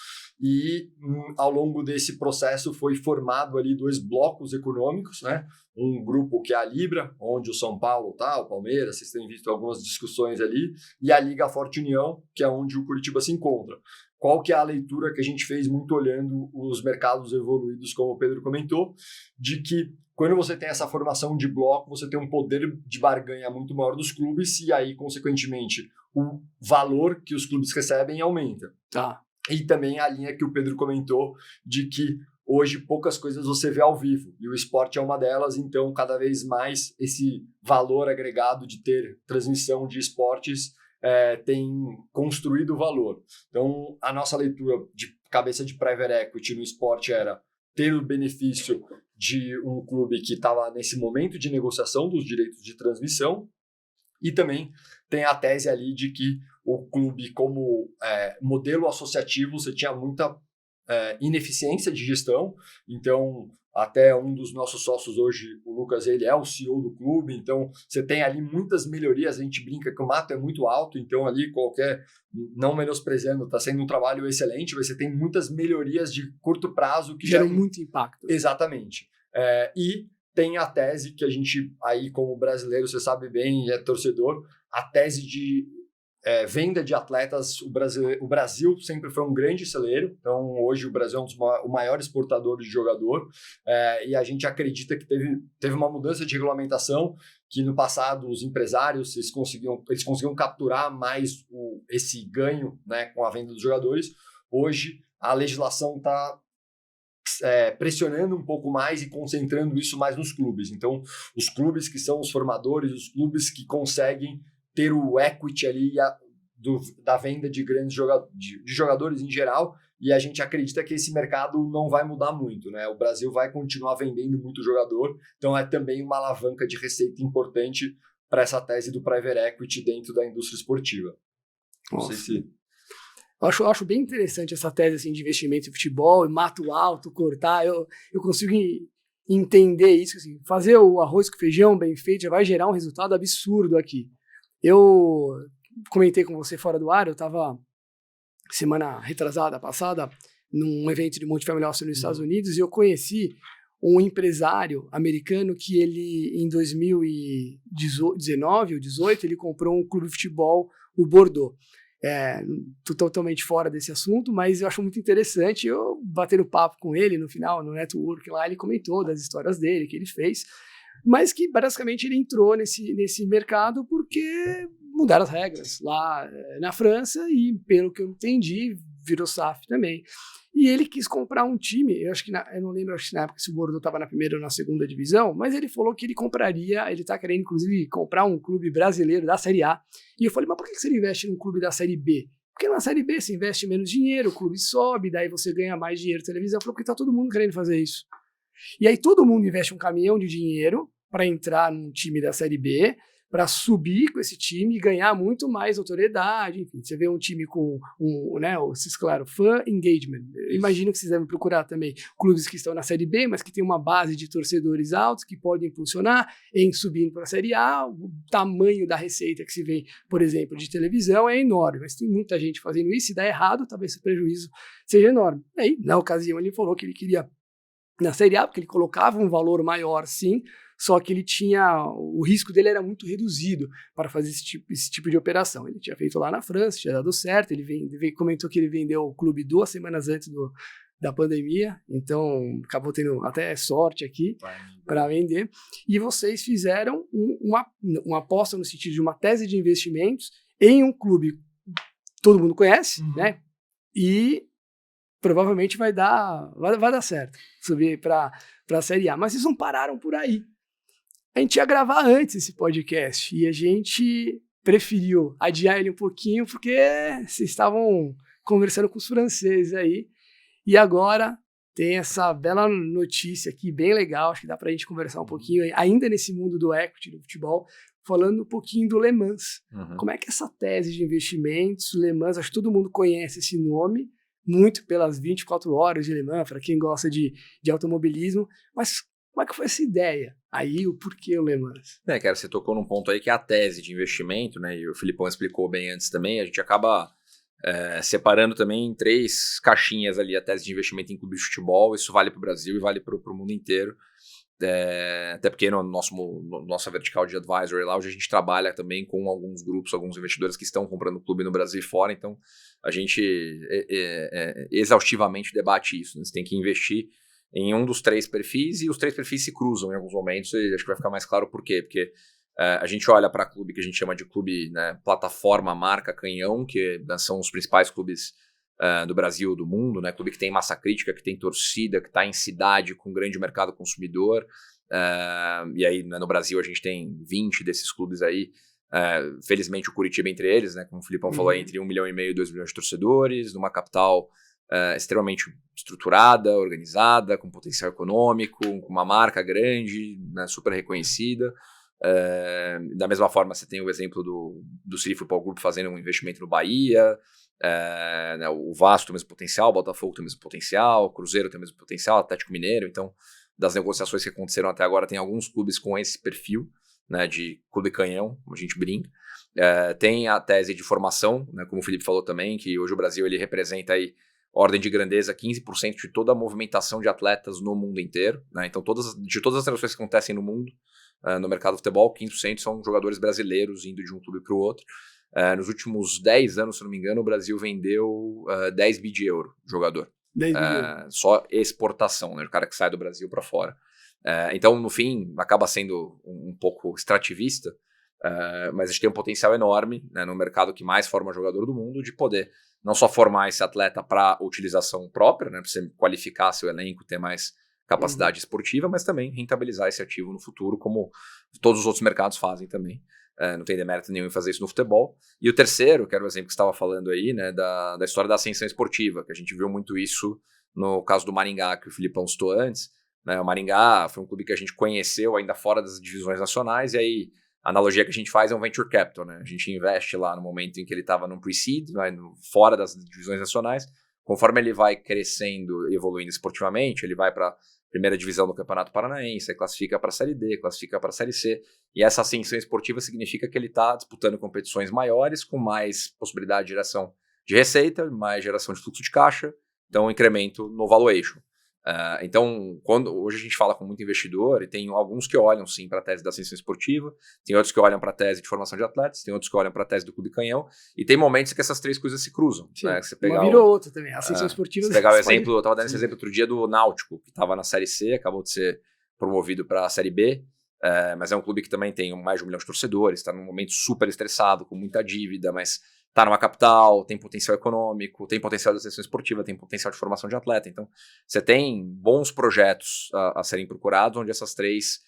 e ao longo desse processo foi formado ali 2 blocos econômicos, né? Um grupo que é a Libra, onde o São Paulo está, o Palmeiras, vocês têm visto algumas discussões ali, e a Liga Forte União, que é onde o Curitiba se encontra. Qual que é a leitura que a gente fez muito olhando os mercados evoluídos, como o Pedro comentou, de que quando você tem essa formação de bloco, você tem um poder de barganha muito maior dos clubes e aí, consequentemente, o valor que os clubes recebem aumenta. E também a linha que o Pedro comentou de que hoje poucas coisas você vê ao vivo e o esporte é uma delas, então cada vez mais esse valor agregado de ter transmissão de esportes tem construído valor. Então a nossa leitura de cabeça de private equity no esporte era ter o benefício de um clube que estava nesse momento de negociação dos direitos de transmissão, e também tem a tese ali de que o clube, como modelo associativo, você tinha muita ineficiência de gestão. Então, até um dos nossos sócios hoje, o Lucas, ele é o CEO do clube, então você tem ali muitas melhorias. A gente brinca que o mato é muito alto, então ali não menosprezando, está sendo um trabalho excelente, mas você tem muitas melhorias de curto prazo que geram muito impacto. Exatamente. E tem a tese que a gente, aí como brasileiro, você sabe bem, e é torcedor, a tese de venda de atletas. O Brasil sempre foi um grande celeiro, então hoje o Brasil é o maior exportador de jogador, e a gente acredita que teve uma mudança de regulamentação, que no passado os empresários eles conseguiam capturar mais esse ganho, né, com a venda dos jogadores. Hoje a legislação está pressionando um pouco mais e concentrando isso mais nos clubes. Então, os clubes que são os formadores, os clubes que conseguem ter o equity ali da venda de grandes jogadores em geral, e a gente acredita que esse mercado não vai mudar muito, né? O Brasil vai continuar vendendo muito jogador, então é também uma alavanca de receita importante para essa tese do private equity dentro da indústria esportiva. Não sei se... Eu acho bem interessante essa tese assim, de investimento em futebol, mato alto, cortar. Eu consigo entender isso. Assim, fazer o arroz com feijão bem feito já vai gerar um resultado absurdo aqui. Eu comentei com você fora do ar, eu estava semana retrasada, passada, num evento de multifamily office nos Estados Unidos, e eu conheci um empresário americano que ele, em 2019 ou 2018, ele comprou um clube de futebol, o Bordeaux. Tô totalmente fora desse assunto, mas eu acho muito interessante. Eu batendo papo com ele no final, no network lá, ele comentou das histórias dele, que ele fez, mas que basicamente ele entrou nesse mercado porque mudaram as regras lá na França e, pelo que eu entendi, virou SAF também. E ele quis comprar um time, eu não lembro acho que na época se o Bordeaux estava na primeira ou na segunda divisão, mas ele falou que ele está querendo inclusive comprar um clube brasileiro da Série A. E eu falei, mas por que você não investe num clube da Série B? Porque na Série B você investe menos dinheiro, o clube sobe, daí você ganha mais dinheiro de televisão. Eu falei, porque tá todo mundo querendo fazer isso. E aí todo mundo investe um caminhão de dinheiro para entrar num time da Série B, para subir com esse time e ganhar muito mais notoriedade. Enfim, você vê um time com claro, fan engagement. Eu imagino que vocês devem procurar também clubes que estão na Série B, mas que tem uma base de torcedores altos que podem impulsionar em subindo para a Série A. O tamanho da receita que se vê, por exemplo, de televisão é enorme, mas tem muita gente fazendo isso. Se dá errado, talvez o prejuízo seja enorme. Aí, na ocasião, ele falou que ele queria na Série A, porque ele colocava um valor maior, sim, só que o risco dele era muito reduzido para fazer esse tipo de operação. Ele tinha feito lá na França, tinha dado certo, ele comentou que ele vendeu o clube 2 semanas antes da pandemia, então acabou tendo até sorte aqui para vender. E vocês fizeram uma aposta no sentido de uma tese de investimentos em um clube que todo mundo conhece, né? E provavelmente vai dar certo subir para a Série A. Mas vocês não pararam por aí. A gente ia gravar antes esse podcast e a gente preferiu adiar ele um pouquinho porque vocês estavam conversando com os franceses aí. E agora tem essa bela notícia aqui, bem legal, acho que dá pra gente conversar um pouquinho, ainda nesse mundo do equity, do futebol, falando um pouquinho do Le Mans. Como é que essa tese de investimentos, Le Mans, acho que todo mundo conhece esse nome, muito pelas 24 horas de Le Mans, para quem gosta de automobilismo, mas como é que foi essa ideia? Aí, o porquê o Le Mans? Cara, você tocou num ponto aí que é a tese de investimento, né, e o Filipão explicou bem antes também, a gente acaba... separando também em 3 caixinhas ali a tese de investimento em clube de futebol. Isso vale para o Brasil e vale para o mundo inteiro. Até porque no nossa vertical de advisory lá, hoje a gente trabalha também com alguns grupos, alguns investidores que estão comprando clube no Brasil e fora. Então, a gente exaustivamente debate isso, né? Você tem que investir em um dos 3 perfis e os 3 perfis se cruzam em alguns momentos e acho que vai ficar mais claro por quê. Porque a gente olha para clube que a gente chama de clube, né, plataforma, marca, canhão, que são os principais clubes do Brasil, do mundo, né, clube que tem massa crítica, que tem torcida, que está em cidade com grande mercado consumidor. E aí, né, no Brasil a gente tem 20 desses clubes aí. Felizmente o Curitiba entre eles, né, como o Filipão falou, entre 1,5 milhão e 2 milhões de torcedores, numa capital extremamente estruturada, organizada, com potencial econômico, com uma marca grande, né, super reconhecida. Da mesma forma, você tem o exemplo do City Football Group fazendo um investimento no Bahia, né, o Vasco tem o mesmo potencial, o Botafogo tem o mesmo potencial, o Cruzeiro tem o mesmo potencial, o Atlético Mineiro. Então, das negociações que aconteceram até agora, tem alguns clubes com esse perfil, né, de clube canhão, como a gente brinca. Tem a tese de formação, né, como o Felipe falou também, que hoje o Brasil ele representa aí, ordem de grandeza, 15% de toda a movimentação de atletas no mundo inteiro, né? Então, de todas as transações que acontecem no mundo, no mercado do futebol, 15% são jogadores brasileiros indo de um clube para o outro. Nos últimos 10 anos, se não me engano, o Brasil vendeu 10 bi de euro de jogador. 10 bi. Só exportação, né? O cara que sai do Brasil para fora. Então, no fim, acaba sendo um pouco extrativista, mas a gente tem um potencial enorme, né, no mercado que mais forma jogador do mundo, de poder não só formar esse atleta para utilização própria, né, para você qualificar seu elenco, ter mais capacidade esportiva, mas também rentabilizar esse ativo no futuro, como todos os outros mercados fazem também. Não tem demérito nenhum em fazer isso no futebol. E o terceiro, que era o exemplo que você estava falando aí, né, da história da ascensão esportiva, que a gente viu muito isso no caso do Maringá, que o Filipão citou antes. Né, o Maringá foi um clube que a gente conheceu ainda fora das divisões nacionais, e aí a analogia que a gente faz é um venture capital, né? A gente investe lá no momento em que ele estava no pre-seed, fora das divisões nacionais. Conforme ele vai crescendo e evoluindo esportivamente, ele vai para a primeira divisão do Campeonato Paranaense, classifica para a Série D, classifica para a Série C. E essa ascensão esportiva significa que ele está disputando competições maiores, com mais possibilidade de geração de receita, mais geração de fluxo de caixa, então um incremento no valuation. Então, hoje a gente fala com muito investidor e tem alguns que olham sim para a tese da ascensão esportiva, tem outros que olham para a tese de formação de atletas, tem outros que olham para a tese do clube canhão, e tem momentos que essas 3 coisas se cruzam. Sim, né? Você pegar uma virou outra também, a ascensão esportiva. Você pegar o exemplo, eu estava dando esse exemplo outro dia do Náutico, que estava na Série C, acabou de ser promovido para a Série B, mas é um clube que também tem mais de 1 milhão de torcedores, está num momento super estressado, com muita dívida, mas está numa capital, tem potencial econômico, tem potencial de ascensão esportiva, tem potencial de formação de atleta. Então, você tem bons projetos a serem procurados, onde essas três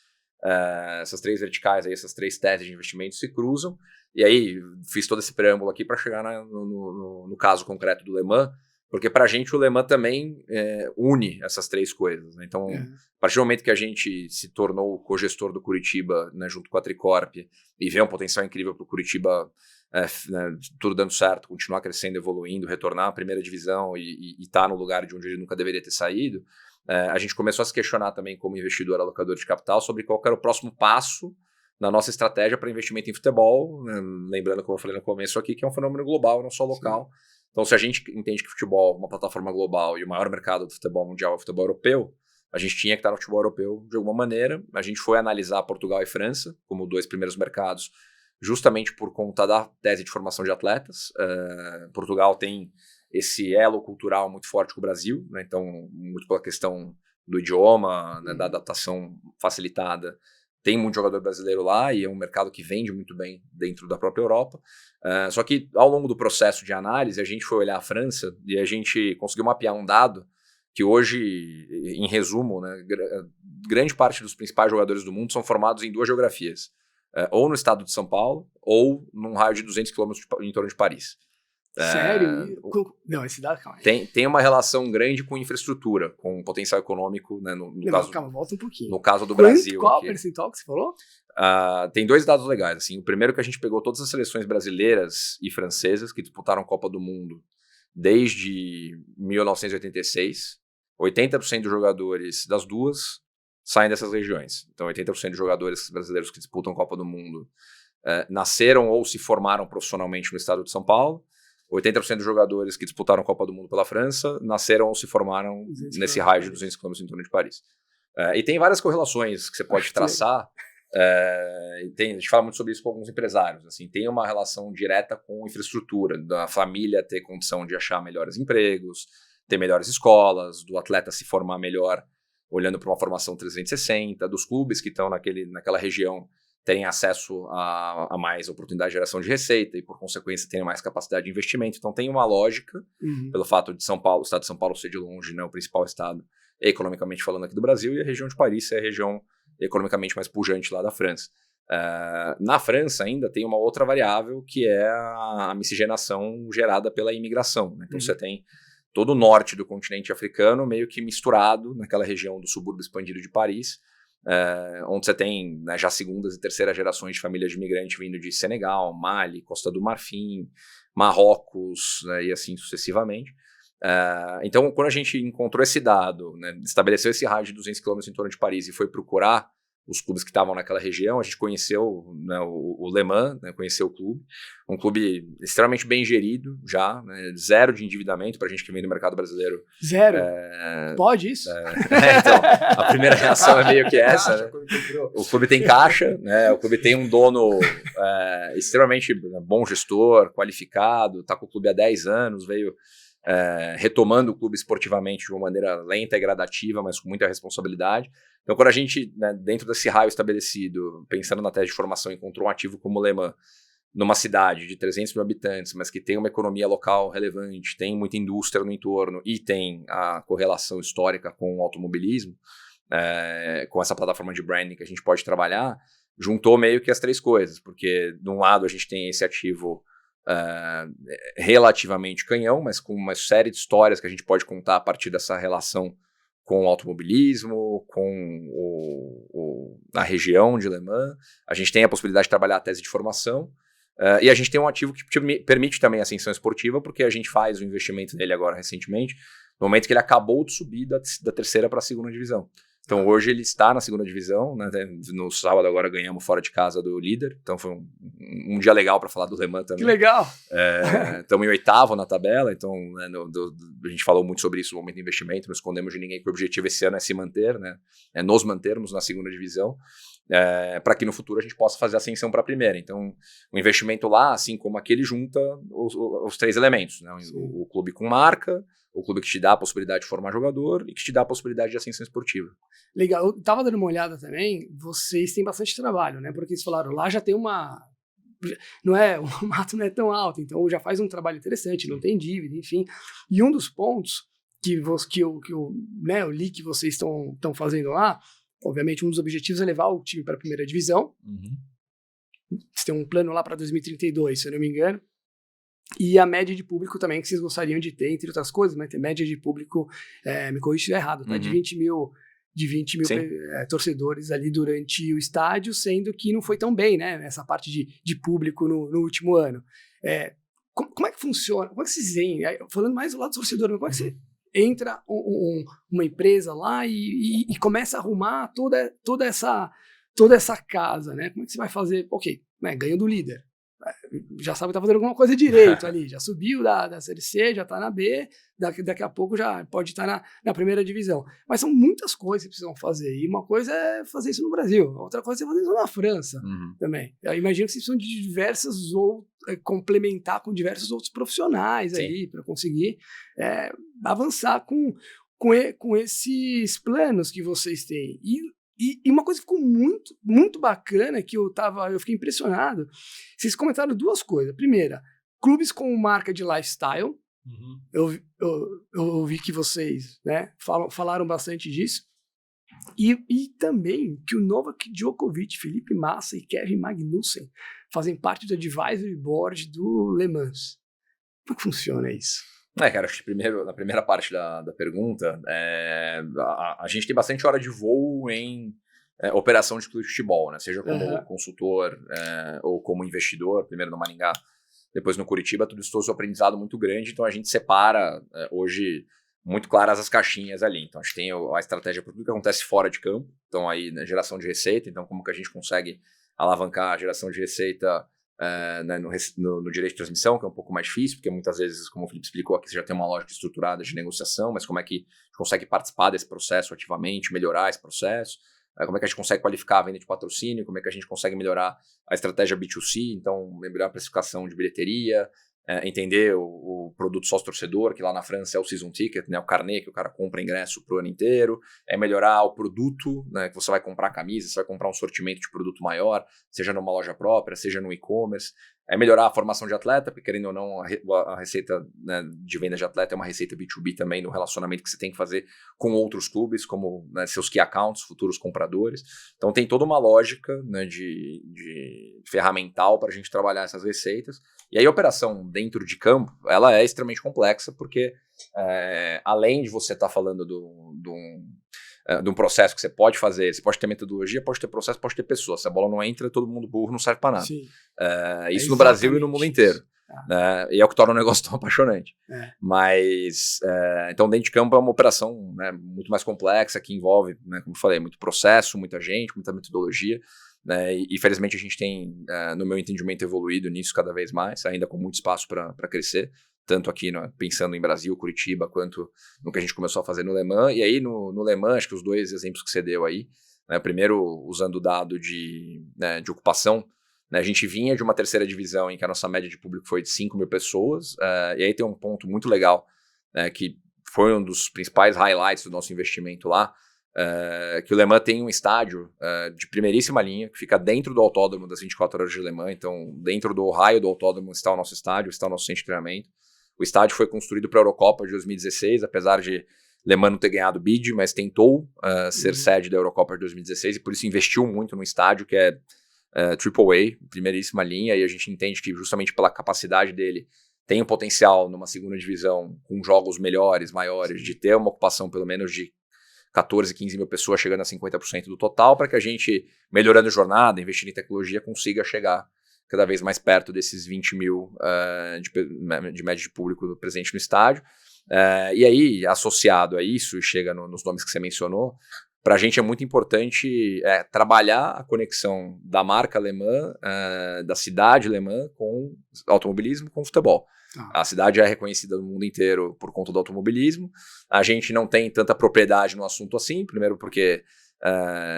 verticais, aí, essas 3 teses de investimento se cruzam. E aí, fiz todo esse preâmbulo aqui para chegar no caso concreto do Le Mans, porque para a gente o Le Mans também une essas 3 coisas. Né? Então, a partir do momento que a gente se tornou co-gestor do Curitiba, né, junto com a Tricorp, e vê um potencial incrível para o Curitiba, né, tudo dando certo, continuar crescendo, evoluindo, retornar à primeira divisão e estar no lugar de onde ele nunca deveria ter saído, a gente começou a se questionar também como investidor alocador de capital sobre qual era o próximo passo na nossa estratégia para investimento em futebol, né, lembrando, como eu falei no começo aqui, que é um fenômeno global, não só local. Sim. Então, se a gente entende que futebol é uma plataforma global e o maior mercado do futebol mundial é o futebol europeu, a gente tinha que estar no futebol europeu de alguma maneira. A gente foi analisar Portugal e França como 2 primeiros mercados, justamente por conta da tese de formação de atletas. Portugal tem esse elo cultural muito forte com o Brasil, né? Então, muito pela questão do idioma, né, da adaptação facilitada. Tem muito jogador brasileiro lá e é um mercado que vende muito bem dentro da própria Europa. Só que, ao longo do processo de análise, a gente foi olhar a França e a gente conseguiu mapear um dado que hoje, em resumo, né, grande parte dos principais jogadores do mundo são formados em 2 geografias. Ou no estado de São Paulo, ou num raio de 200 quilômetros em torno de Paris. Sério? Não, esse dado, calma. Tem uma relação grande com infraestrutura, com potencial econômico, né, no caso, calma, volta um pouquinho. No caso do Brasil. Qual aqui. o percentual que você falou? Tem 2 dados legais. Assim. O primeiro é que a gente pegou todas as seleções brasileiras e francesas que disputaram Copa do Mundo desde 1986. 80% dos jogadores das duas saem dessas regiões. Então, 80% de jogadores brasileiros que disputam Copa do Mundo nasceram ou se formaram profissionalmente no estado de São Paulo. 80% dos jogadores que disputaram Copa do Mundo pela França nasceram ou se formaram nesse raio de 200 km em torno de Paris. E tem várias correlações que você pode traçar. A gente fala muito sobre isso com alguns empresários. Assim, tem uma relação direta com infraestrutura, da família ter condição de achar melhores empregos, ter melhores escolas, do atleta se formar melhor olhando para uma formação 360, dos clubes que estão naquela região terem acesso a mais oportunidade de geração de receita e, por consequência, terem mais capacidade de investimento. Então, tem uma lógica, pelo fato de São Paulo, o estado de São Paulo ser de longe, né, o principal estado, economicamente falando, aqui do Brasil, e a região de Paris é a região economicamente mais pujante lá da França. Na França, ainda tem uma outra variável, que é a miscigenação gerada pela imigração. Né? Então, você tem todo o norte do continente africano meio que misturado naquela região do subúrbio expandido de Paris, onde você tem, né, já segundas e terceiras gerações de famílias de imigrantes vindo de Senegal, Mali, Costa do Marfim, Marrocos, né, e assim sucessivamente. Então, quando a gente encontrou esse dado, né, estabeleceu esse raio de 200 km em torno de Paris e foi procurar os clubes que estavam naquela região, a gente conheceu, né, o Le Mans, né, conheceu o clube, um clube extremamente bem gerido já, né, 0 de endividamento para a gente que vem do mercado brasileiro. 0? Pode isso? Então, a primeira reação é meio que essa. Né? O clube tem caixa, né, o clube tem um dono extremamente bom gestor, qualificado, está com o clube há 10 anos, veio retomando o clube esportivamente de uma maneira lenta e gradativa, mas com muita responsabilidade. Então, quando a gente, né, dentro desse raio estabelecido, pensando na tese de formação, encontrou um ativo como o Le Mans, numa cidade de 300 mil habitantes, mas que tem uma economia local relevante, tem muita indústria no entorno e tem a correlação histórica com o automobilismo, com essa plataforma de branding que a gente pode trabalhar, juntou meio que as 3 coisas, porque de um lado a gente tem esse ativo relativamente canhão, mas com uma série de histórias que a gente pode contar a partir dessa relação com o automobilismo, com a região de Le Mans. A gente tem a possibilidade de trabalhar a tese de formação, e a gente tem um ativo que permite também a ascensão esportiva, porque a gente faz o investimento nele agora recentemente, no momento que ele acabou de subir da terceira para a segunda divisão. Então, hoje ele está na segunda divisão, né? No sábado agora ganhamos fora de casa do líder, então foi um dia legal para falar do Le Mans também. Que legal! Estamos em 8º na tabela, então, né, a gente falou muito sobre isso no momento do investimento, não escondemos de ninguém que o objetivo esse ano é se manter, né? Nos mantermos na segunda divisão, para que no futuro a gente possa fazer a ascensão para a primeira. Então, o investimento lá, assim como aquele, junta os 3 elementos, né? O clube com marca, o clube que te dá a possibilidade de formar jogador e que te dá a possibilidade de ascensão esportiva. Legal, eu tava dando uma olhada também, vocês têm bastante trabalho, né? Porque eles falaram, lá já tem o mato não é tão alto, então já faz um trabalho interessante, não tem dívida, enfim. E um dos pontos que eu li que vocês estão fazendo lá, obviamente um dos objetivos é levar o time para a primeira divisão. Vocês têm um plano lá para 2032, se eu não me engano. E a média de público também que vocês gostariam de ter, entre outras coisas, mas tem média de público, me corrija se estiver errado, tá? De 20 mil torcedores ali durante o estádio, sendo que não foi tão bem, né? Essa parte de público no último ano. Como é que funciona? Como é que vocês veem? Falando mais do lado do torcedor, mas como é que você entra uma empresa lá e começa a arrumar toda essa casa, né? Como é que você vai fazer? Ok, né, ganho do líder. já sabe que tá fazendo alguma coisa direito ali, já subiu da Série C, já tá na B, daqui a pouco já pode estar na primeira divisão. Mas são muitas coisas que precisam fazer, e uma coisa é fazer isso no Brasil, outra coisa é fazer isso na França também. Eu imagino que vocês precisam de diversas ou complementar com diversos outros profissionais aí, para conseguir avançar com esses planos que vocês têm. E uma coisa que ficou muito, muito bacana, que eu fiquei impressionado, vocês comentaram duas coisas. Primeira, clubes com marca de lifestyle. Eu vi que vocês, né, falaram bastante disso. E também que o Novak Djokovic, Felipe Massa e Kevin Magnussen fazem parte do advisory board do Le Mans. Como é que funciona isso? Cara, acho que primeiro, na primeira parte da pergunta, a gente tem bastante hora de voo em operação de clube de futebol, né? Seja como consultor ou como investidor, primeiro no Maringá, depois no Curitiba, tudo isso trouxe um aprendizado muito grande, então a gente separa hoje muito claras as caixinhas ali. Então a gente tem a estratégia para tudo que acontece fora de campo, então aí na geração de receita, então como que a gente consegue alavancar a geração de receita no direito de transmissão, que é um pouco mais difícil, porque muitas vezes, como o Felipe explicou aqui, você já tem uma lógica estruturada de negociação, mas como é que a gente consegue participar desse processo ativamente, melhorar esse processo, como é que a gente consegue qualificar a venda de patrocínio, como é que a gente consegue melhorar a estratégia B2C, então melhorar a precificação de bilheteria, entender o produto sócio-torcedor, que lá na França é o season ticket, né, o carnê que o cara compra ingresso pro ano inteiro, melhorar o produto, né, que você vai comprar camisa, você vai comprar um sortimento de produto maior, seja numa loja própria, seja no e-commerce, melhorar a formação de atleta, porque querendo ou não, a receita, né, de venda de atleta é uma receita B2B também, no relacionamento que você tem que fazer com outros clubes, como, né, seus key accounts, futuros compradores. Então tem toda uma lógica, né, de ferramental para a gente trabalhar essas receitas. E aí a operação dentro de campo, ela é extremamente complexa, porque além de você estar falando de um processo que você pode fazer, você pode ter metodologia, pode ter processo, pode ter pessoa. Se a bola não entra, todo mundo burro, não serve para nada. Isso no Brasil e no mundo inteiro. E é o que torna o negócio tão apaixonante. Mas, então, dentro de campo é uma operação, né, muito mais complexa, que envolve, né, como eu falei, muito processo, muita gente, muita metodologia. E felizmente a gente tem, no meu entendimento, evoluído nisso cada vez mais, ainda com muito espaço para crescer, tanto aqui, né, pensando em Brasil, Curitiba, quanto no que a gente começou a fazer no Le Mans. E aí no Le Mans, acho que os dois exemplos que você deu aí, né, primeiro usando o dado de ocupação, né, a gente vinha de uma terceira divisão em que a nossa média de público foi de 5 mil pessoas, e aí tem um ponto muito legal, que foi um dos principais highlights do nosso investimento lá, que o Le Mans tem um estádio de primeiríssima linha, que fica dentro do autódromo das 24 horas de Le Mans, então dentro do raio do autódromo está o nosso estádio, está o nosso centro de treinamento. O estádio foi construído para a Eurocopa de 2016, apesar de Le Mans não ter ganhado o bid, mas tentou ser sede da Eurocopa de 2016 e por isso investiu muito no estádio, que é AAA, primeiríssima linha, e a gente entende que justamente pela capacidade dele tem o potencial numa segunda divisão, com jogos melhores, maiores, de ter uma ocupação pelo menos de 14, 15 mil pessoas, chegando a 50% do total, para que a gente, melhorando a jornada, investindo em tecnologia, consiga chegar cada vez mais perto desses 20 mil de média de público presente no estádio. E aí, associado a isso, e chega nos nomes que você mencionou, para a gente é muito importante trabalhar a conexão da marca Le Mans, da cidade Le Mans, com automobilismo, com futebol. A cidade é reconhecida no mundo inteiro por conta do automobilismo. A gente não tem tanta propriedade no assunto assim, primeiro porque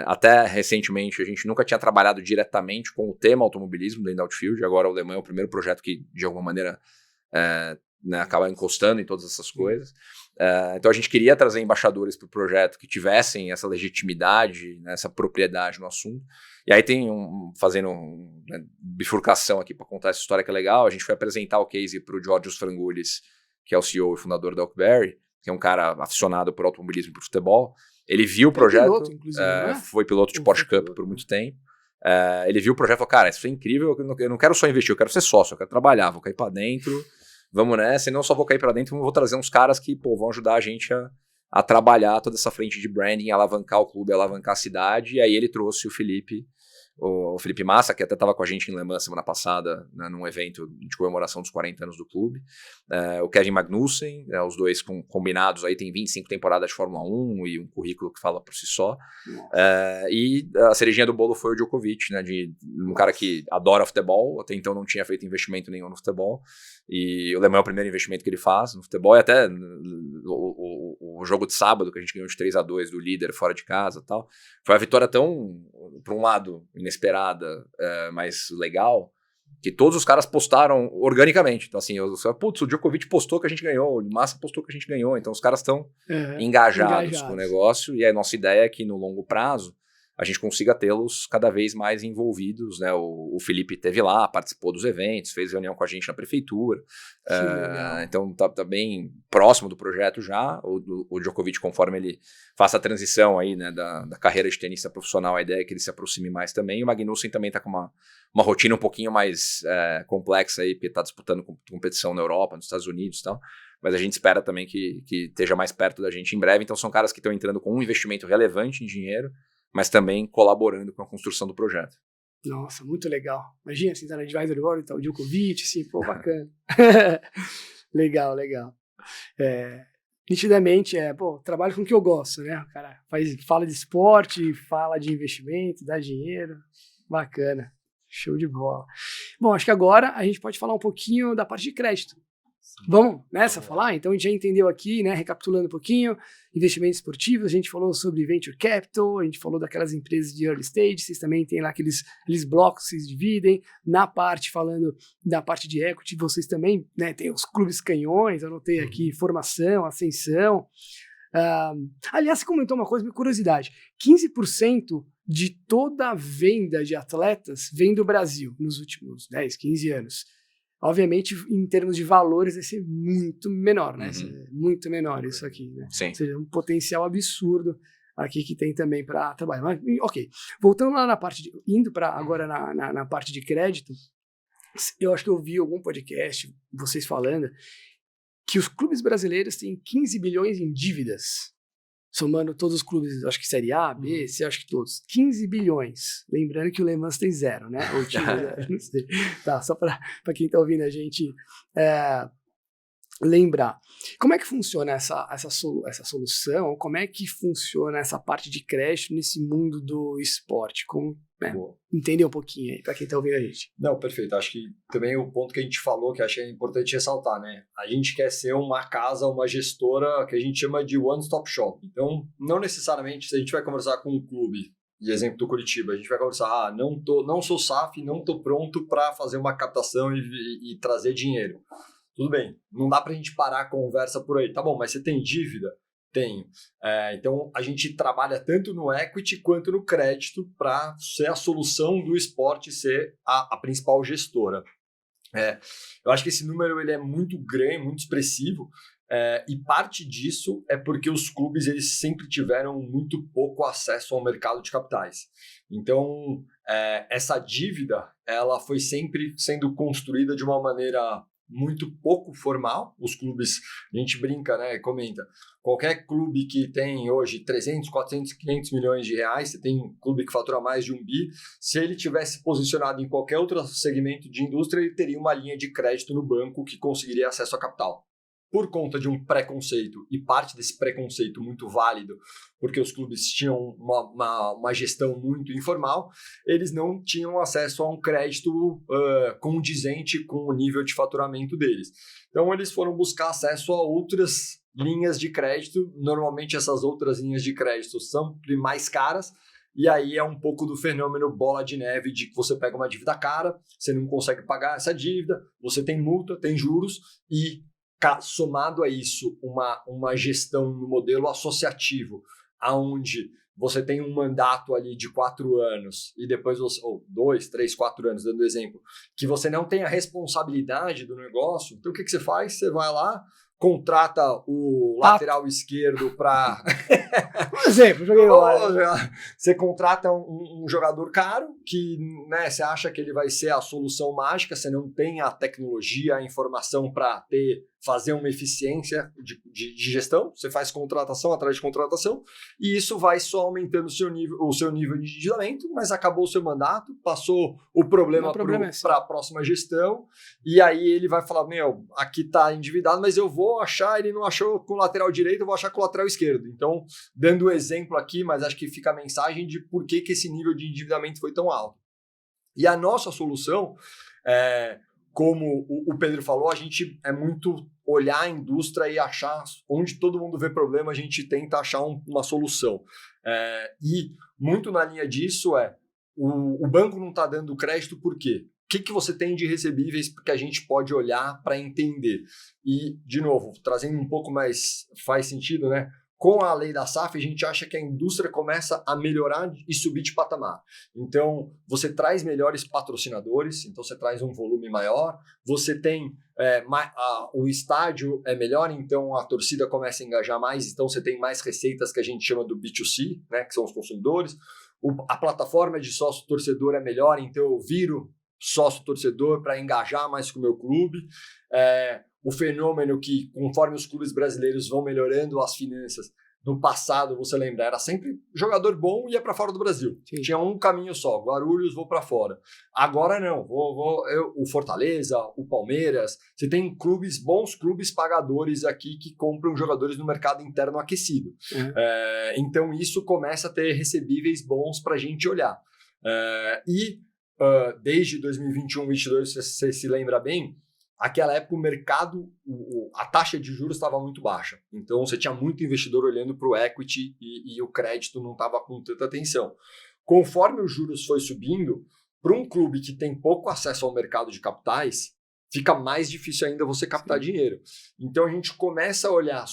até recentemente a gente nunca tinha trabalhado diretamente com o tema automobilismo dentro da Outfield, agora o Le Mans é o primeiro projeto que de alguma maneira acaba encostando em todas essas coisas. Então a gente queria trazer embaixadores para o projeto que tivessem essa legitimidade, né, essa propriedade no assunto. E aí tem fazendo bifurcação aqui para contar essa história que é legal, a gente foi apresentar o case para o Georgios Frangoulis, que é o CEO e fundador da Oakberry, que é um cara aficionado por automobilismo e por futebol. Ele viu o projeto, piloto, foi piloto de Porsche Cup por muito tempo. Ele viu o projeto e falou, cara, isso é incrível, eu não quero só investir, eu quero ser sócio, eu quero trabalhar, vou cair para dentro, vamos nessa, e não só vou cair para dentro, vou trazer uns caras que vão ajudar a gente a trabalhar toda essa frente de branding, alavancar o clube, alavancar a cidade, e aí ele trouxe o Felipe, o Felipe Massa, que até estava com a gente em Le Mans semana passada, né, num evento de comemoração dos 40 anos do clube, o Kevin Magnussen, os dois combinados aí, tem 25 temporadas de Fórmula 1 e um currículo que fala por si só, e a cerejinha do bolo foi o Djokovic, né, de um cara que adora futebol, até então não tinha feito investimento nenhum no futebol, e o Le Mans é o primeiro investimento que ele faz no futebol, e até o jogo de sábado, que a gente ganhou de 3-2 do líder fora de casa e tal, foi uma vitória tão, por um lado, inesperada, mas legal, que todos os caras postaram organicamente. Então, assim, o Djokovic postou que a gente ganhou, o Massa postou que a gente ganhou, então os caras estão engajados com o negócio, e a nossa ideia é que no longo prazo a gente consiga tê-los cada vez mais envolvidos, né? O Felipe esteve lá, participou dos eventos, fez reunião com a gente na prefeitura, então tá bem próximo do projeto já. O Djokovic, conforme ele faça a transição aí, né, da carreira de tenista profissional, a ideia é que ele se aproxime mais também. E o Magnussen também tá com uma rotina um pouquinho mais complexa aí, porque tá disputando competição na Europa, nos Estados Unidos e tal. Mas a gente espera também que esteja mais perto da gente em breve. Então são caras que estão entrando com um investimento relevante em dinheiro, mas também colaborando com a construção do projeto. Nossa, muito legal. Imagina, assim, tá na Advisory Board, tá o Djokovic, assim, pô, bacana. Legal. Nitidamente, trabalho com o que eu gosto, né? O cara fala de esporte, fala de investimento, dá dinheiro. Bacana. Show de bola. Bom, acho que agora a gente pode falar um pouquinho da parte de crédito. Vamos nessa falar? Então a gente já entendeu aqui, né, recapitulando um pouquinho, investimentos esportivos, a gente falou sobre venture capital, a gente falou daquelas empresas de early stage, vocês também têm lá aqueles blocos que vocês dividem, na parte, falando da parte de equity, vocês também, né, tem os clubes canhões, eu anotei aqui, formação, ascensão. Aliás, você comentou uma coisa, uma curiosidade, 15% de toda a venda de atletas vem do Brasil nos últimos 10, 15 anos. Obviamente, em termos de valores, vai ser muito menor, né? Muito menor isso aqui, né? Sim. Ou seja, um potencial absurdo aqui que tem também para trabalhar. Mas, ok. Voltando lá na parte indo para agora na parte de crédito, eu acho que eu vi algum podcast, vocês falando, que os clubes brasileiros têm 15 bilhões em dívidas. Somando todos os clubes, acho que Série A, B, C, acho que todos. 15 bilhões. Lembrando que o Le Mans tem 0, né? Ou time, não sei. Tá, só para quem está ouvindo a gente lembrar. Como é que funciona essa solução? Como é que funciona essa parte de crédito nesse mundo do esporte? Entender um pouquinho aí, para quem está ouvindo a gente. Não, perfeito. Acho que também o ponto que a gente falou, que acho que é importante ressaltar, né? A gente quer ser uma casa, uma gestora que a gente chama de one-stop shop. Então, não necessariamente, se a gente vai conversar com um clube, de exemplo do Curitiba, a gente vai conversar, não sou SAF, não estou pronto para fazer uma captação e trazer dinheiro. Tudo bem, não dá para a gente parar a conversa por aí. Tá bom, mas você tem dívida? Tenho. Então, a gente trabalha tanto no equity quanto no crédito para ser a solução do esporte, ser a principal gestora. Eu acho que esse número ele é muito grande, muito expressivo, e parte disso é porque os clubes eles sempre tiveram muito pouco acesso ao mercado de capitais. Então, essa dívida ela foi sempre sendo construída de uma maneira muito pouco formal. Os clubes, a gente brinca, né, comenta, qualquer clube que tem hoje 300, 400, 500 milhões de reais, você tem um clube que fatura mais de 1 bi, se ele tivesse posicionado em qualquer outro segmento de indústria, ele teria uma linha de crédito no banco que conseguiria acesso a capital. Por conta de um preconceito, e parte desse preconceito muito válido, porque os clubes tinham uma gestão muito informal, eles não tinham acesso a um crédito condizente com o nível de faturamento deles. Então, eles foram buscar acesso a outras linhas de crédito. Normalmente, essas outras linhas de crédito são mais caras, e aí é um pouco do fenômeno bola de neve, de que você pega uma dívida cara, você não consegue pagar essa dívida, você tem multa, tem juros, e somado a isso, uma gestão no modelo associativo, onde você tem um mandato ali de 4 anos, e depois ou 2, 3, 4 anos, dando exemplo, que você não tem a responsabilidade do negócio. Então, o que você faz? Você vai lá, contrata o lateral esquerdo para... Por exemplo, joguei lá. Você contrata um jogador caro que, né, você acha que ele vai ser a solução mágica, você não tem a tecnologia, a informação para ter fazer uma eficiência de gestão, você faz contratação atrás de contratação, e isso vai só aumentando o seu nível de endividamento, mas acabou o seu mandato, passou o problema para a próxima gestão, e aí ele vai falar, aqui está endividado, mas eu vou achar, ele não achou com o lateral direito, eu vou achar com o lateral esquerdo. Então, dando o exemplo aqui, mas acho que fica a mensagem de por que esse nível de endividamento foi tão alto. E a nossa solução, como o Pedro falou, a gente é muito olhar a indústria e achar onde todo mundo vê problema, a gente tenta achar uma solução. E muito na linha disso o banco não está dando crédito por quê? O que você tem de recebíveis que a gente pode olhar para entender? E, de novo, trazendo um pouco mais, faz sentido, né? Com a lei da SAF, a gente acha que a indústria começa a melhorar e subir de patamar. Então, você traz melhores patrocinadores, então você traz um volume maior, você tem o estádio é melhor, então a torcida começa a engajar mais, então você tem mais receitas que a gente chama do B2C, né, que são os consumidores. A plataforma de sócio-torcedor é melhor, então eu viro sócio-torcedor para engajar mais com o meu clube. O fenômeno que, conforme os clubes brasileiros vão melhorando as finanças, no passado, você lembra, era sempre jogador bom e ia para fora do Brasil. Sim. Tinha um caminho só, Guarulhos, vou para fora. Agora não, o Fortaleza, o Palmeiras, você tem bons clubes pagadores aqui que compram jogadores no mercado interno aquecido. Uhum. Então isso começa a ter recebíveis bons para a gente olhar. Desde 2021, 2022, se você se lembra bem, aquela época o mercado, a taxa de juros estava muito baixa. Então você tinha muito investidor olhando para o equity e o crédito não estava com tanta atenção. Conforme os juros foi subindo, para um clube que tem pouco acesso ao mercado de capitais, fica mais difícil ainda você captar dinheiro. Então a gente começa a olhar